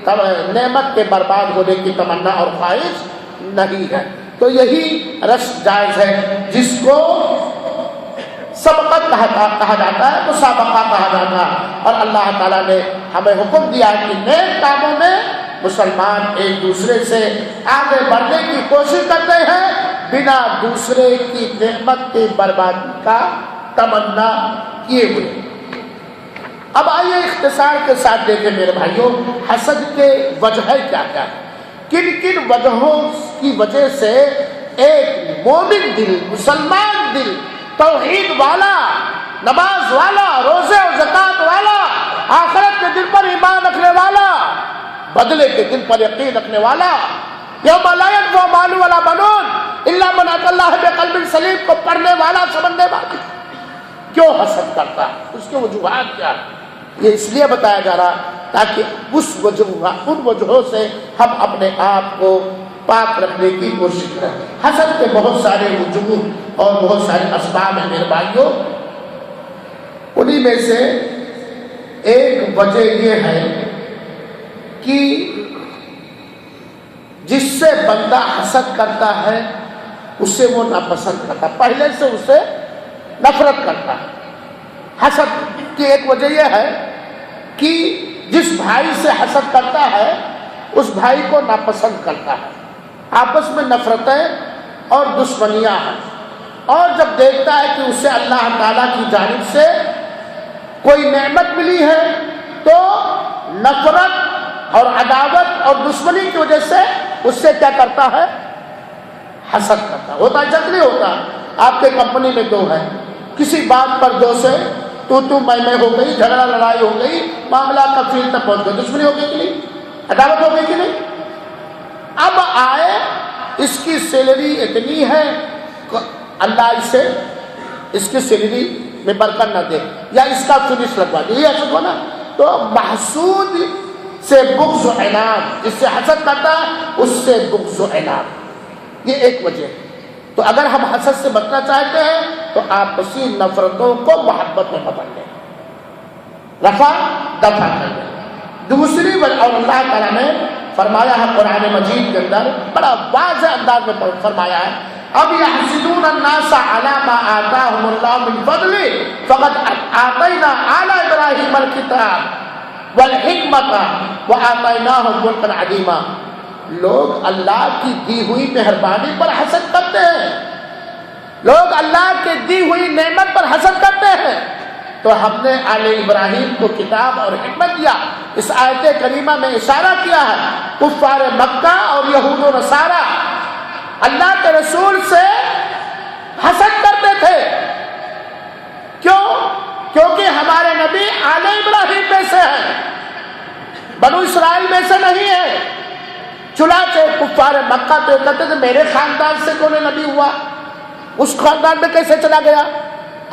نعمت کے برباد ہونے کی تمنا اور خواہش نہیں ہے۔ تو یہی رشک جائز ہے، جس کو سبقت کہا جاتا ہے، مسابقہ کہا جاتا ہے، اور اللہ تعالیٰ نے ہمیں حکم دیا ہے کہ نیک کاموں میں مسلمان ایک دوسرے سے آگے بڑھنے کی کوشش کرتے ہیں بنا دوسرے کی نعمت کی بربادی کا تمنا کیے ہوئے۔ اب آئیے اختصار کے ساتھ دیکھیں میرے بھائیوں، حسد کے وجہ کیا کیا ہے، کن کن وجہوں کی وجہ سے ایک مومن دل، مسلمان دل، توحید والا، نماز والا، روزے و زکات والا، آخرت کے دل پر ایمان رکھنے والا، بدلے کے دل پر یقین رکھنے والا، یوم لا ينفع مال ولا بنون الا من اتى الله بقلب سلیم کو پڑھنے والا، سمجھنے والا کیوں حسد کرتا ہے؟ اس کے وجوہات کیا ہے؟ یہ اس لیے بتایا جا رہا تاکہ ان وجہوں سے ہم اپنے آپ کو پاک رکھنے کی کوشش کریں۔ حسد کے بہت سارے وجوہ اور بہت سارے اسباب ہیں میرے بھائیوں، انہی میں سے ایک وجہ یہ ہے کہ جس سے سے بندہ حسد کرتا ہے اسے وہ ناپسند کرتا ہے، پہلے سے اسے نفرت کرتا ہے۔ حسد کی ایک وجہ یہ ہے کہ جس بھائی سے حسد کرتا ہے اس بھائی کو ناپسند کرتا ہے، آپس میں نفرتیں اور دشمنیاں ہیں، اور جب دیکھتا ہے کہ اسے اللہ تعالیٰ کی جانب سے کوئی نعمت ملی ہے تو نفرت اور عداوت اور دشمنی کی وجہ سے اس سے کیا کرتا ہے؟ حسد کرتا ہے۔ ہوتا جب نہیں ہوتا، آپ کے کمپنی میں دو ہے، کسی بات پر دو سے تو میں ہو گئی، جھگڑا لڑائی ہو گئی، معاملہ تفصیل تک پہنچ گیا، دشمنی ہو گئی کہ نہیں؟ عداوت ہو گئی کہ نہیں؟ اب آئے اس کی سیلری اتنی ہے، اللہ اسے اس کی سیلری میں برکت نہ دے، یا اس کا فنش لگوا دے، یہ حسد ہونا۔ تو محسود سے بغض و عناد، جس سے حسد کرتا ہے اس سے بغض و عناد، یہ ایک وجہ ہے۔ تو اگر ہم حسد سے بچنا چاہتے ہیں تو آپسی نفرتوں کو محبت میں بدل لیں، رفع دفع کر لیں۔ دوسری وجہ، اور اللہ تعالیٰ نے فرمایا ہے قرآن مجید کے اندر بڑا واضح انداز میں فرمایا ہے، اب یحسدون الناس علی ما آتاہم اللہ من فضلہ فقد آتینا آل ابراہیم الکتاب والحکمۃ وآتیناہم ملکا عظیما۔ لوگ اللہ کی دی ہوئی مہربانی پر حسد کرتے ہیں، لوگ اللہ کے دی ہوئی نعمت پر حسد کرتے ہیں، تو ہم نے آل ابراہیم کو کتاب اور حکمت دیا۔ اس آیت کریمہ میں اشارہ کیا ہے کفار مکہ اور یہود و نصارہ اللہ کے رسول سے حسد کرتے تھے، کیوں؟ کیونکہ ہمارے نبی آل ابراہیم میں سے ہیں، بنو اسرائیل میں سے نہیں ہے۔ چنانچہ کفار مکہ تو کہتے تھے میرے خاندان سے کون نبی ہوا، اس خاندان میں کیسے چلا گیا؟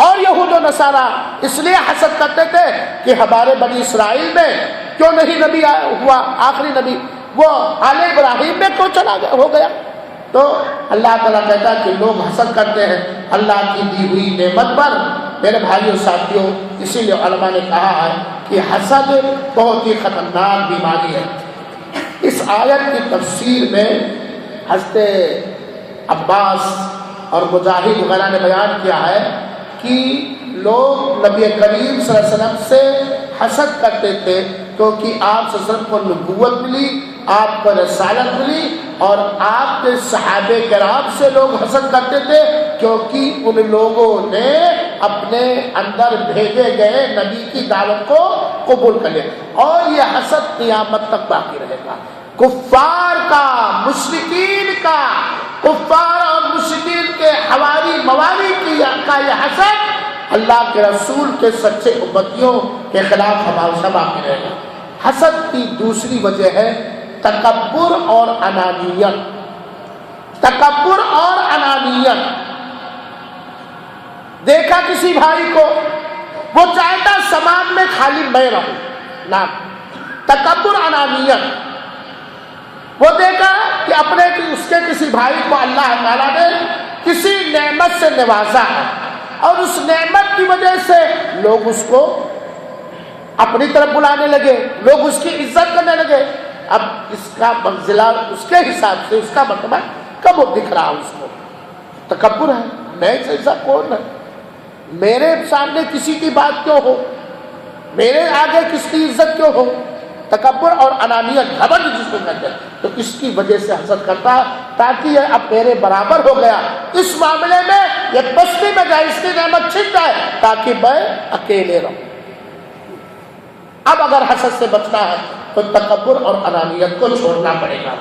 اور یہود و نصارہ اس لیے حسد کرتے تھے کہ ہمارے بنی اسرائیل میں کیوں نہیں نبی ہوا، آخری نبی وہ آل ابراہیم میں کیوں چلا گیا ہو گیا۔ تو اللہ تعالیٰ کہتا ہے کہ لوگ حسد کرتے ہیں اللہ کی دی ہوئی نعمت پر۔ میرے بھائیوں ساتھیوں، اسی لیے علماء نے کہا ہے کہ حسد بہت ہی خطرناک بیماری ہے۔ اس آیت کی تفسیر میں حضرت عباس اور مجاہد وغیرہ نے بیان کیا ہے کہ لوگ نبی کریم صلی اللہ علیہ وسلم سے حسد کرتے تھے کیونکہ آپ صلی اللہ علیہ وسلم کو نبوت ملی، آپ کو رسالت ملی، اور آپ کے صحابہ کرام سے لوگ حسد کرتے تھے کیونکہ ان لوگوں نے اپنے اندر بھیجے گئے نبی کی دعوت کو قبول کر لیا، اور یہ حسد قیامت تک باقی رہے گا۔ کفار کا، مشرکین کا، کفار اور مشرکین کے حواری موالی کا یہ حسد اللہ کے رسول کے سچے امتیوں کے خلاف ہمارا باقی رہے گا۔ حسد کی دوسری وجہ ہے تکبر اور انانیت۔ تکبر اور انانیت، دیکھا کسی بھائی کو وہ چاہتا سماج میں خالی میں رہوں، نہ تکبر انانیت۔ وہ دیکھا کہ اپنے اس کے کسی بھائی کو اللہ تعالیٰ نے کسی نعمت سے نوازا ہے، اور اس نعمت کی وجہ سے لوگ اس کو اپنی طرف بلانے لگے، لوگ اس کی عزت کرنے لگے۔ اب اس کا منزلہ اس کے حساب سے اس کا مرتبہ کب دکھ رہا اس کو؟ تکبر ہے، میں سے عزت کون ہے، میرے سامنے کسی کی بات کیوں ہو، میرے آگے کس کی عزت کیوں ہو؟ تکبر اور انانیت، گھمنڈ جس کو کہتے ہیں، تو اس کی وجہ سے حسد کرتا تاکہ یہ اب میرے برابر ہو گیا، اس معاملے میں یہ بستی میں جائے، اس کی نعمت چھن جائے تاکہ میں اکیلے رہوں۔ اب اگر حسد سے بچنا ہے تو تکبر اور انانیت کو چھوڑنا پڑے گا۔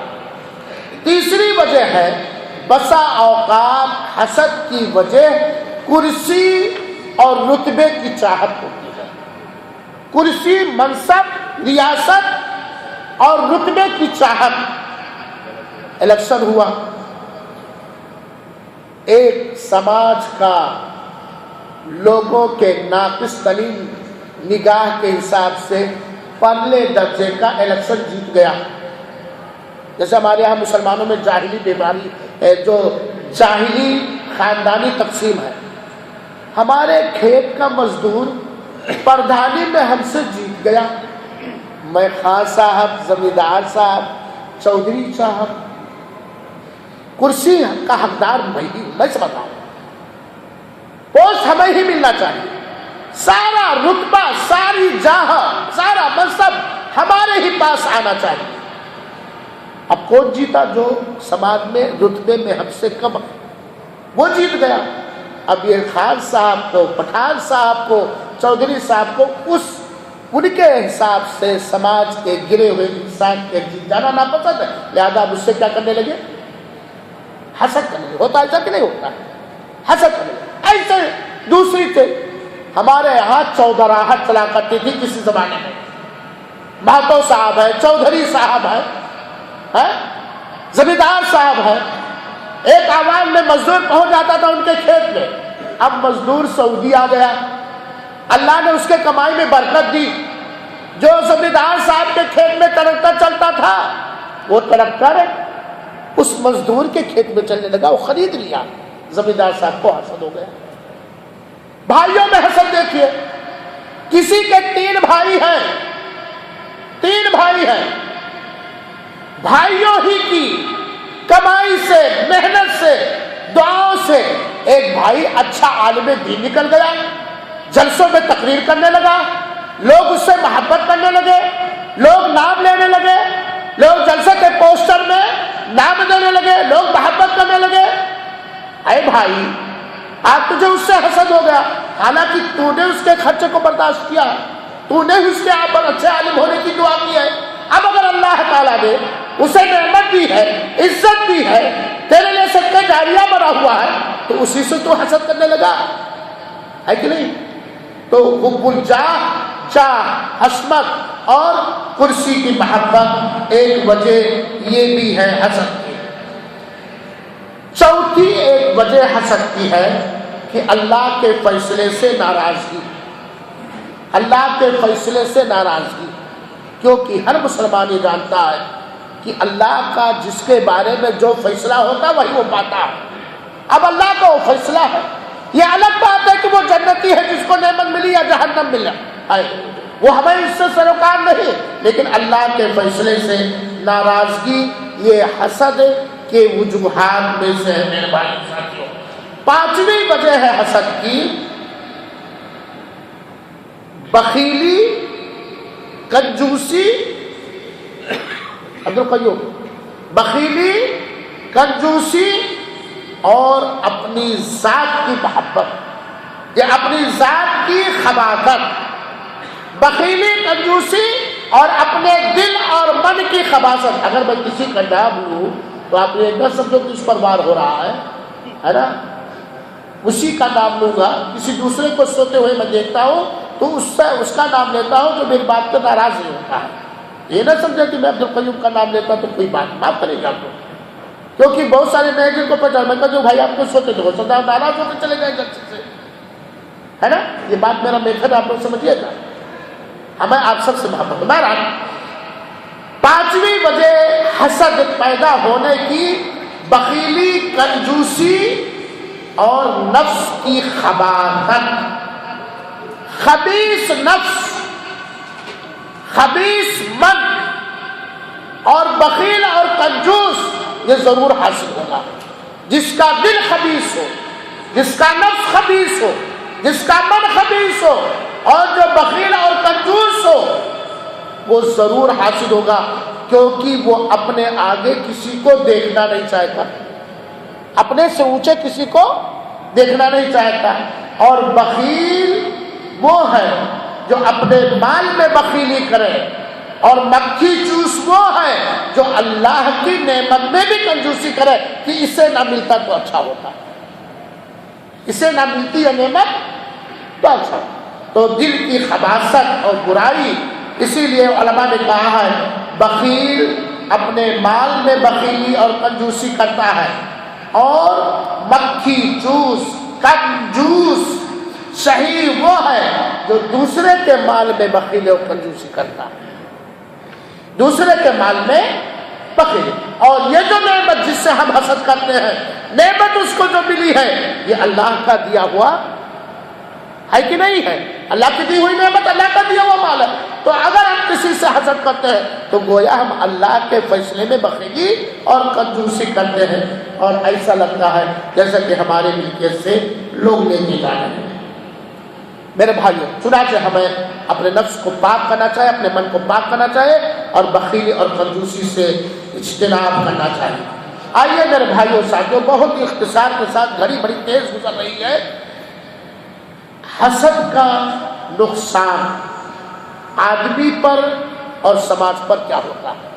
تیسری وجہ ہے بسا اوقات حسد کی وجہ کرسی اور رتبے کی چاہت ہوتی ہے۔ کرسی، منصب، ریاست اور رتبے کی چاہت۔ الیکشن ہوا، ایک سماج کا لوگوں کے ناقص ترین نگاہ کے حساب سے پہلے درجے کا الیکشن جیت گیا۔ جیسے ہمارے یہاں مسلمانوں میں جاہلی بیماری ہے، جو جاہلی خاندانی تقسیم ہے۔ ہمارے کھیت کا مزدور پردھانی میں ہم سے جیت گیا، میں خان صاحب، زمیندار صاحب، چودھری صاحب، کرسی کا حقدار میں ہی ہوں، میں سمجھ رہا ہوں، پوسٹ ہمیں ہی ملنا چاہیے، سارا رتبہ، ساری جاہ، سارا منصب ہمارے ہی پاس آنا چاہیے۔ اب کون جیتا؟ جو سماج میں رتبے میں ہم سے کم ہے، وہ جیت گیا۔ اب یہ خان صاحب کو، پٹھان صاحب کو، چودھری صاحب کو ان کے حساب سے سماج کے گرے ہوئے انسان کے جیت جانا ناپسند ہے، لہذا مجھ سے کیا کرنے لگے؟ حسد کرنے لگے۔ ہوتا ایسا کہ نہیں ہوتا؟ حسد کرنے لگے۔ ایسے دوسری سے ہمارے یہاں چودراہٹ چلا کرتی تھی کسی زمانے میں، مہتو صاحب ہے، چودھری صاحب ہے، زمیندار صاحب ہے، ایک آواز میں مزدور پہنچ جاتا تھا ان کے کھیت میں۔ اب مزدور سعودی آ گیا، اللہ نے اس کے کمائی میں برکت دی، جو زمیندار صاحب کے کھیت میں ٹریکٹر چلتا تھا وہ ٹریکٹر اس مزدور کے کھیت میں چلنے لگا، وہ خرید لیا۔ زمیندار صاحب کو حسد ہو گیا۔ بھائیوں میں حسد دیکھیے، کسی کے تین بھائی ہیں، بھائیوں ہی کی کمائی سے، محنت سے، دعاؤں سے ایک بھائی اچھا عالم دین نکل گیا، جلسوں میں تقریر کرنے لگا، لوگ اس سے محبت کرنے لگے، لوگ نام لینے لگے، لوگ جلسے کے پوسٹر میں نام دینے لگے، لوگ محبت کرنے لگے۔ اے بھائی، آج تجھے اس سے حسد ہو گیا، حالانکہ تو نے اس کے خرچے کو برداشت کیا، تو نے اس کے آپ پر اچھے عالم ہونے کی دعا کی ہے۔ اب اگر اللہ تعالیٰ نے اسے نعمت دی ہے، عزت دی ہے، تیرے لیے صدقہ جاریہ بنا ہوا ہے، تو اسی سے تو حسد کرنے لگا ہے کہ نہیں؟ تو حب الجاہ، عصمت اور کرسی کی محبت ایک وجہ یہ بھی ہے حسد کی۔ چوتھی ایک وجہ حسد کی ہے کہ اللہ کے فیصلے سے ناراضگی، اللہ کے فیصلے سے ناراضگی، کیونکہ ہر مسلمان یہ جانتا ہے کہ اللہ کا جس کے بارے میں جو فیصلہ ہوتا ہے وہی وہ پاتا ہے۔ اب اللہ کا وہ فیصلہ ہے، یہ الگ بات ہے کہ وہ جنتی ہے جس کو نعمت ملی یا جہنم ملا ہے، وہ ہمیں اس سے سروکار نہیں، لیکن اللہ کے فیصلے سے ناراضگی یہ حسد کے وجوہات میں سے ہے میرے بھائی ساتھیوں۔ پانچویں وجہ ہے حسد کی بخیلی، کنجوسی، عبدالقیوم، بخیلی، کنجوسی اور اپنی ذات کی محبت، یہ اپنی ذات کی خباثت، بخیلی، کنجوسی اور اپنے دل اور من کی خباثت۔ اگر میں کسی کا نام لوں تو آپ یہ نہ سمجھو کہ اس پر وار ہو رہا ہے نا، اسی کا نام لوں گا، کسی دوسرے کو سوتے ہوئے میں دیکھتا ہوں تو اس کا نام لیتا ہوں جو میری بات پہ ناراض نہیں ہوتا ہے۔ یہ نہ سمجھے کہ میں عبدالقیوم کا نام لیتا تو کوئی بات معاف کرے گا تو، کیونکہ بہت سارے نئے جن کو پہچان میں کہا جو بھائی آپ کو سوتے تو ہو سکتا ہے ناراض ہو کے چلے گئے جلسے سے، ہے نا؟ یہ بات میرا میتھڈ آپ لوگ سمجھیے گا، ہمیں آپ سب سے محبت ہے۔ پانچویں وجہ حسد پیدا ہونے کی بخیلی، کنجوسی اور نفس کی خباثت۔ خبیث نفس، خبیث من اور بخیل اور کنجوس یہ ضرور حاصل ہوگا۔ جس کا دل خبیث ہو، جس کا نفس خبیث ہو، جس کا من خبیث ہو اور جو بخیل اور کنجوس ہو وہ ضرور حاصل ہوگا، کیونکہ وہ اپنے آگے کسی کو دیکھنا نہیں چاہتا، اپنے سے اونچے کسی کو دیکھنا نہیں چاہتا۔ اور بخیل وہ ہے جو اپنے مال میں بخیلی کرے، اور مکھی چوس وہ ہے جو اللہ کی نعمت میں بھی کنجوسی کرے کہ اسے نہ ملتا تو اچھا ہوتا، اسے نہ ملتی ہے نعمت تو اچھا۔ تو دل کی خباثت اور برائی، اسی لیے علماء نے کہا ہے بخیل اپنے مال میں بخیلی اور کنجوسی کرتا ہے، اور مکھی چوس، کنجوس، صحیح وہ ہے جو دوسرے کے مال میں بخیلی اور کنجوسی کرتا ہے، دوسرے کے مال میں بخیلی۔ اور یہ جو نعمت جس سے ہم حسد کرتے ہیں، نعمت اس کو جو ملی ہے یہ اللہ کا دیا ہوا ہے کہ نہیں ہے؟ اللہ کی دی ہوئی نعمت، اللہ کا دیا ہوا مال ہے۔ تو اگر ہم کسی سے حسد حسد کرتے ہیں تو گویا ہم اللہ کے فیصلے میں بخیلی اور کنجوسی کرتے ہیں، اور ایسا لگتا ہے جیسا کہ ہمارے ملکیت سے لوگ لیتے جا رہے ہیں۔ میرے بھائیوں، چنانچہ ہمیں اپنے نفس کو پاک کرنا چاہیے، اپنے من کو پاک کرنا چاہیے، اور بخیلی اور کنجوسی سے اجتناب کرنا چاہیے۔ آئیے میرے بھائیوں ساتھیوں، بہت ہی اختصار کے ساتھ، گھڑی بڑی تیز گزر رہی ہے، حسد کا نقصان آدمی پر اور سماج پر کیا ہوتا ہے۔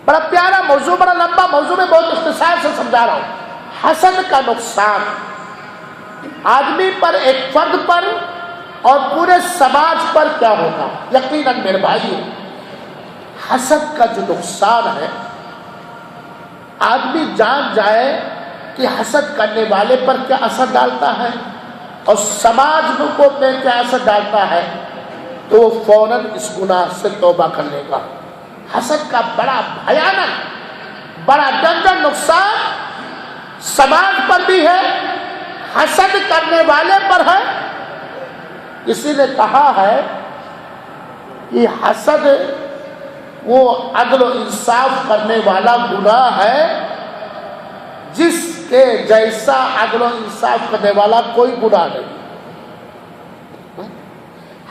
بڑا پیارا موضوع، بڑا لمبا موضوع، میں بہت اختصار سے سمجھا رہا ہوں۔ حسد کا نقصان آدمی پر، ایک فرد پر اور پورے سماج پر کیا ہوگا۔ یقیناً میرے بھائیوں، حسد کا جو نقصان ہے، آدمی جان جائے کہ حسد کرنے والے پر کیا اثر ڈالتا ہے اور سماج کو میں کیا اثر ڈالتا ہے، تو وہ فوراً اس گناہ سے توبہ کر لے گا۔ حسد کا بڑا بھیانک، بڑا ڈنجر نقصان سماج پر بھی ہے، حسد کرنے والے پر ہے۔ کسی نے کہا ہے کہ حسد وہ عدل و انصاف کرنے والا گناہ ہے جس کے جیسا عدل و انصاف کرنے والا کوئی گناہ نہیں۔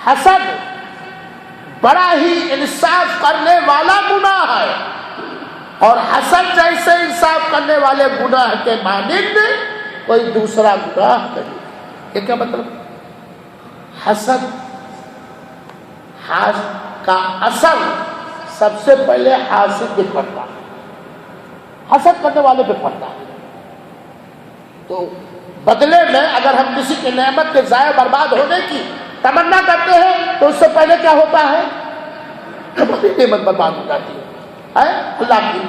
حسد بڑا ہی انصاف کرنے والا گناہ ہے، اور حسد جیسے انصاف کرنے والے گناہ کے مانند کوئی دوسرا گناہ نہیں۔ یہ کیا مطلب؟ حسد کا اثر سب سے پہلے حاسد پہ پڑتا ہے، حسد کرنے والے پہ پڑتا ہے۔ تو بدلے میں اگر ہم کسی کی نعمت کے ضائع برباد ہونے کی تمنا کرتے ہیں تو اس سے پہلے کیا ہوتا ہے، ہماری نعمت برباد ہو جاتی ہے اللہ کی۔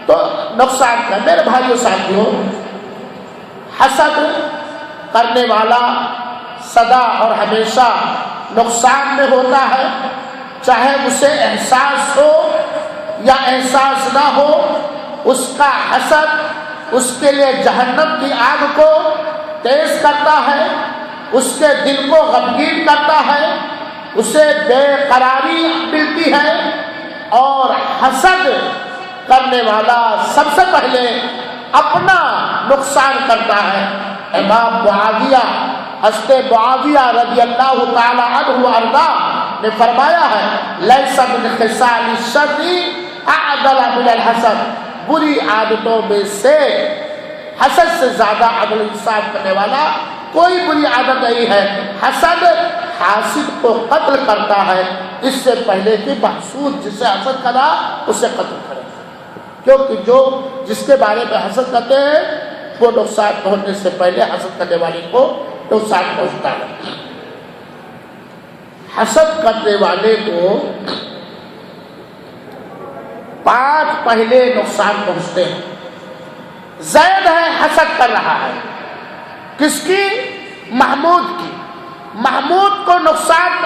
تو نقصان کا میرے بھائیوں ساتھیوں، حسد کرنے والا سدا اور ہمیشہ نقصان میں ہوتا ہے، چاہے اسے احساس ہو یا احساس نہ ہو۔ اس کا حسد اس کے لیے جہنم کی آگ کو تیز کرتا ہے، اس کے دل کو غمگین کرتا ہے، اسے بے قراری ملتی ہے، اور حسد کرنے والا سب سے پہلے اپنا نقصان کرتا ہے۔ امام معاویہ، حضرت معاویہ رضی اللہ تعالی عنہ وارضا نے فرمایا ہے، لیس من خصال الشر اعدل من الحسد، بری عادتوں میں سے حسد سے زیادہ عدل انصاف کرنے والا کوئی بری عادت نہیں ہے۔ حسد حاسد کو قتل کرتا ہے اس سے پہلے کہ محسود جسے حسد کرا اسے قتل کرے، کیونکہ جس کے بارے میں حسد کرتے ہیں وہ نقصان پہنچنے سے پہلے حسد کرنے والے کو نقصان پہنچتا ہے۔ حسد کرنے والے کو 5 پہلے نقصان پہنچتے ہیں۔ زید ہے، حسد کر رہا ہے، کس کی؟ محمود کی۔ محمود کو نقصان،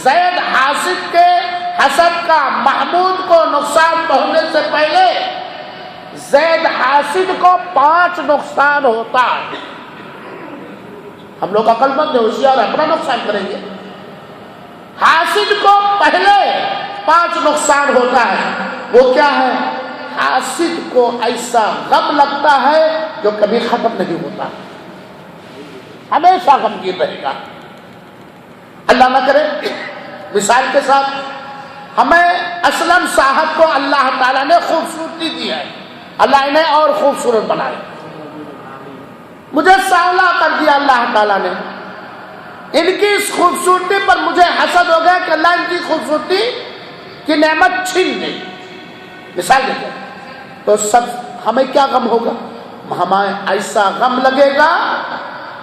زید حاسد کے حسد کا محمود کو نقصان پہنچنے سے پہلے زید حاسد کو 5 نقصان ہوتا ہے۔ ہم لوگ عقل مند ہوشیار اپنا نقصان کریں گے، حاسد کو پہلے 5 نقصان ہوتا ہے۔ وہ کیا ہے؟ حاسد کو ایسا غم لگتا ہے جو کبھی ختم نہیں ہوتا، ہمیشہ غمگین رہے گا۔ اللہ نہ کرے، مثال کے ساتھ ہمیں اسلم صاحب کو اللہ تعالیٰ نے خوبصورتی دی ہے، اللہ انہیں اور خوبصورت بنائے، مجھے سانولا کر دیا اللہ تعالیٰ نے، ان کی اس خوبصورتی پر مجھے حسد ہو گیا کہ اللہ ان کی خوبصورتی کی نعمت چھین گئی، مثال دیتے ہیں، تو سب ہمیں کیا غم ہوگا؟ ہمیں ایسا غم لگے گا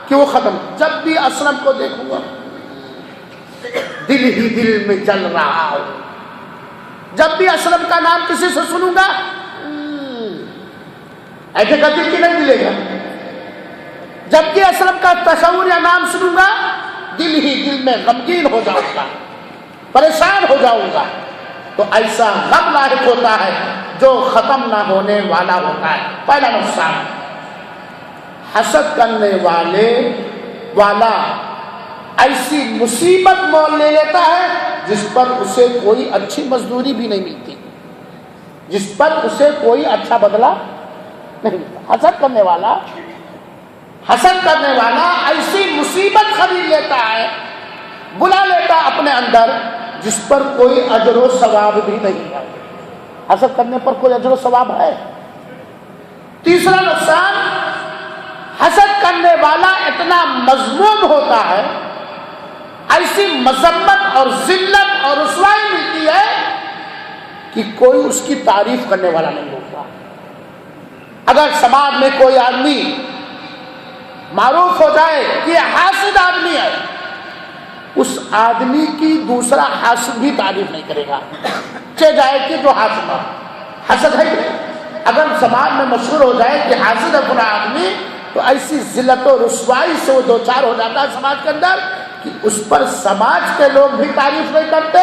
کہ وہ ختم۔ جب بھی اسلم کو دیکھوں گا دل ہی دل میں جل رہا ہو، جب بھی اسلم کا نام کسی سے سنوں گا ایسے کا دل کی نہیں ملے گا، جب کہ اسلم کا تصور یا نام سنوں گا دل ہی دل میں غمگین ہو جاؤں گا، پریشان ہو جاؤں گا۔ تو ایسا غم لاحق ہوتا ہے جو ختم نہ ہونے والا ہوتا ہے۔ پہلا نقصان، حسد کرنے والا ایسی مصیبت مول لے لیتا ہے جس پر اسے کوئی اچھی مزدوری بھی نہیں ملتی، جس پر اسے کوئی اچھا بدلہ نہیں ملتا۔ حسد کرنے والا ایسی مصیبت خرید لیتا ہے، بلا لیتا اپنے اندر، جس پر کوئی اجر و ثواب بھی نہیں ہے۔ حسد کرنے پر کوئی اجر و ثواب ہے؟ تیسرا نقصان، حسد کرنے والا اتنا مذموم ہوتا ہے، ایسی مذمت اور ذلت اور رسوائی ملتی ہے کہ کوئی اس کی تعریف کرنے والا نہیں ہوتا۔ اگر سماج میں کوئی آدمی معروف ہو جائے کہ یہ حاسد آدمی ہے، اس آدمی کی دوسرا حاسد بھی تعریف نہیں کرے گا، چہ جائے کہ جو حاسد ہے، حسد ہے۔ اگر سماج میں مشہور ہو جائے کہ حاسد ہے پورا آدمی، تو ایسی ذلت و رسوائی سے وہ دوچار ہو جاتا ہے سماج کے اندر کہ اس پر سماج کے لوگ بھی تعریف نہیں کرتے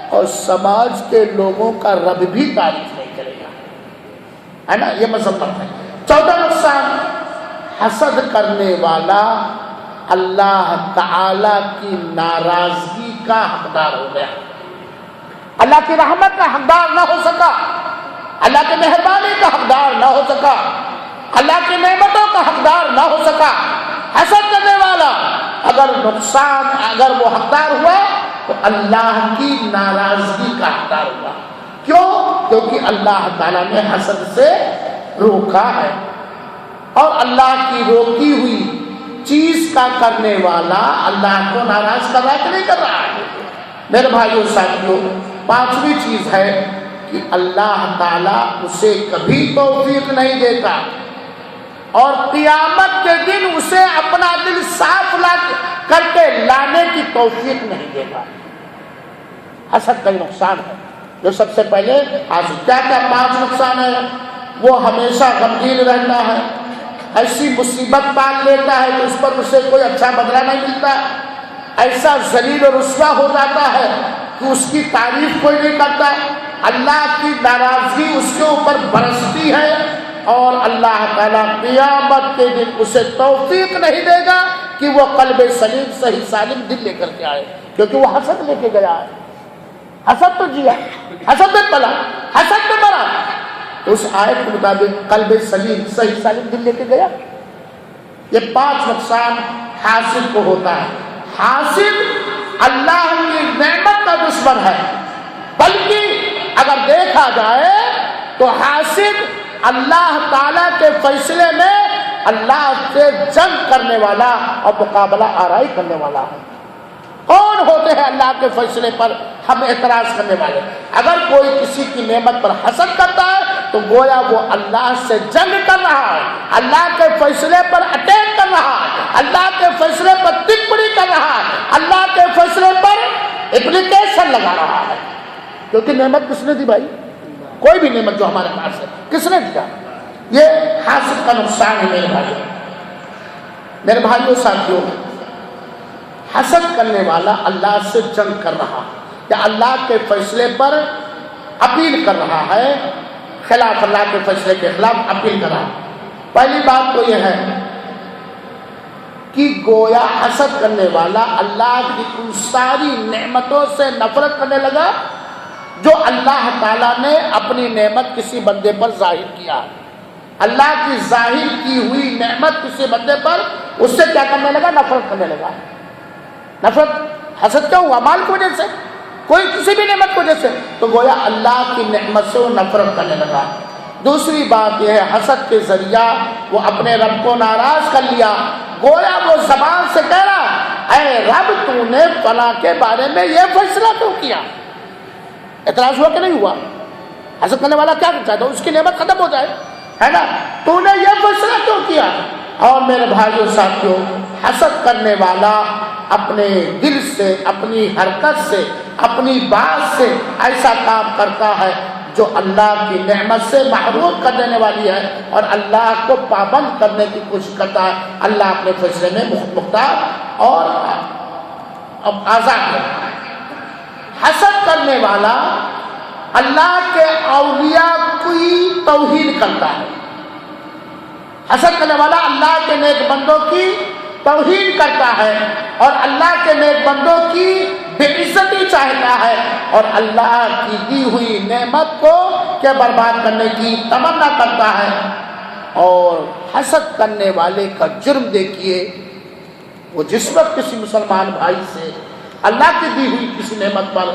اور سماج کے لوگوں کا رب بھی تعریف نہیں کرے گا، ہے نا؟ یہ مذمت ہے۔ چوتھا نقصان، حسد کرنے والا اللہ تعالی کی ناراضگی کا حقدار ہو گیا، اللہ کی رحمت کا حقدار نہ ہو سکا، اللہ کی مہربانی کا حقدار نہ ہو سکا، اللہ کی نعمتوں کا حقدار نہ ہو سکا۔ حسد کرنے والا اگر وہ حقدار ہوا تو اللہ کی ناراضگی کا حقدار ہوا۔ کیوں؟ کیونکہ اللہ تعالیٰ نے حسد سے روکا ہے، اور اللہ کی روکی ہوئی چیز کا کرنے والا اللہ کو ناراض کر رہا ہے کہ نہیں کر رہا ہے؟ میرے بھائیو ساتھیو، پانچویں چیز ہے کہ اللہ تعالیٰ اسے کبھی توفیق نہیں دیتا اور قیامت کے دن اسے اپنا دل صاف کر کے لانے کی توفیق نہیں دیتا۔ حسد کا نقصان ہے جو سب سے پہلے حسد کیا 5 نقصان ہے؟ وہ ہمیشہ غمگین رہتا ہے، ایسی مصیبت پال لیتا ہے کہ اس پر اسے کوئی اچھا بدلہ نہیں ملتا، ایسا ذلیل و رسوا ہو جاتا ہے کہ اس کی تعریف کوئی نہیں کرتا، اللہ کی ناراضگی اس کے اوپر برستی ہے، اور اللہ تعالیٰ قیامت کے دن اسے توفیق نہیں دے گا کہ وہ قلب سلیم صحیح سالم دل لے کر کے آئے، کیونکہ وہ حسد لے کے گیا ہے۔ حسد تو جیا، حسد میں پلا، حسد میں مرا، تو اس آیت کے مطابق قلب سلیم صحیح سالم دل لے کے گیا۔ یہ 5 نقصان حاسد کو ہوتا ہے۔ حاسد اللہ کی نعمت کا دشمن ہے، بلکہ اگر دیکھا جائے تو حاسد اللہ تعالیٰ کے فیصلے میں اللہ سے جنگ کرنے والا اور مقابلہ آرائی کرنے والا ہے۔ کون ہوتے ہیں اللہ کے فیصلے پر ہم اعتراض کرنے والے؟ اگر کوئی کسی کی نعمت پر حسد کرتا ہے تو گویا وہ اللہ سے جنگ کر رہا ہے، اللہ کے فیصلے پر اٹیک کر رہا ہے، اللہ کے فیصلے پر ٹپڑی کر رہا ہے، اللہ کے فیصلے پر اپلیکیشن لگا رہا ہے۔ کیونکہ نعمت کس نے دی بھائی؟ کوئی بھی نعمت جو ہمارے پاس ہے کس نے دیا؟ یہ حاسد کا نقصان ہے میرے بھائیوں ساتھیوں۔ حسد کرنے والا اللہ سے جنگ کر رہا یا اللہ کے فیصلے پر اپیل کر رہا ہے، خلاف اللہ کے فیصلے کے خلاف اپیل کر رہا ہے۔ پہلی بات تو یہ ہے کہ گویا حسد کرنے والا اللہ کی ان ساری نعمتوں سے نفرت کرنے لگا جو اللہ تعالیٰ نے اپنی نعمت کسی بندے پر ظاہر کیا ہے۔ اللہ کی ظاہر کی ہوئی نعمت کسی بندے پر اس سے کیا کرنے لگا؟ نفرت کرنے لگا۔ نفرت حسد کیا ہوا؟ مال کی وجہ سے، کوئی کسی بھی نعمت کی وجہ سے، تو گویا اللہ کی نعمت سے وہ نفرت کرنے لگا۔ دوسری بات یہ ہے حسد کے ذریعہ وہ اپنے رب کو ناراض کر لیا، گویا وہ زبان سے کہہ رہا اے رب تو نے فلاں کے بارے میں یہ فیصلہ کیوں کیا؟ اعتراض ہوا کہ نہیں ہوا؟ حسد کرنے والا کیا چاہتا ہے؟ اس کی نعمت ختم ہو جائے، ہے نا؟ تو نے یہ فیصلہ کیوں کیا؟ اور میرے بھائیوں ساتھیوں، حسد کرنے والا اپنے دل سے، اپنی حرکت سے، اپنی بات سے ایسا کام کرتا ہے جو اللہ کی نعمت سے محروم کر دینے والی ہے اور اللہ کو پابند کرنے کی کوشش کرتا ہے۔ اللہ اپنے فیصلے میں مختار اور آزاد ہے۔ حسد کرنے والا اللہ کے اولیاء کی توہین کرتا ہے، حسد کرنے والا اللہ کے نیک بندوں کی توہین کرتا ہے اور اللہ کے نیک بندوں کی بے عزتی چاہتا ہے اور اللہ کی دی ہوئی نعمت کو کیا برباد کرنے کی تمنا کرتا ہے. اور حسد کرنے والے کا جرم دیکھیے، وہ جس وقت کسی مسلمان بھائی سے اللہ کی دی ہوئی کسی نعمت پر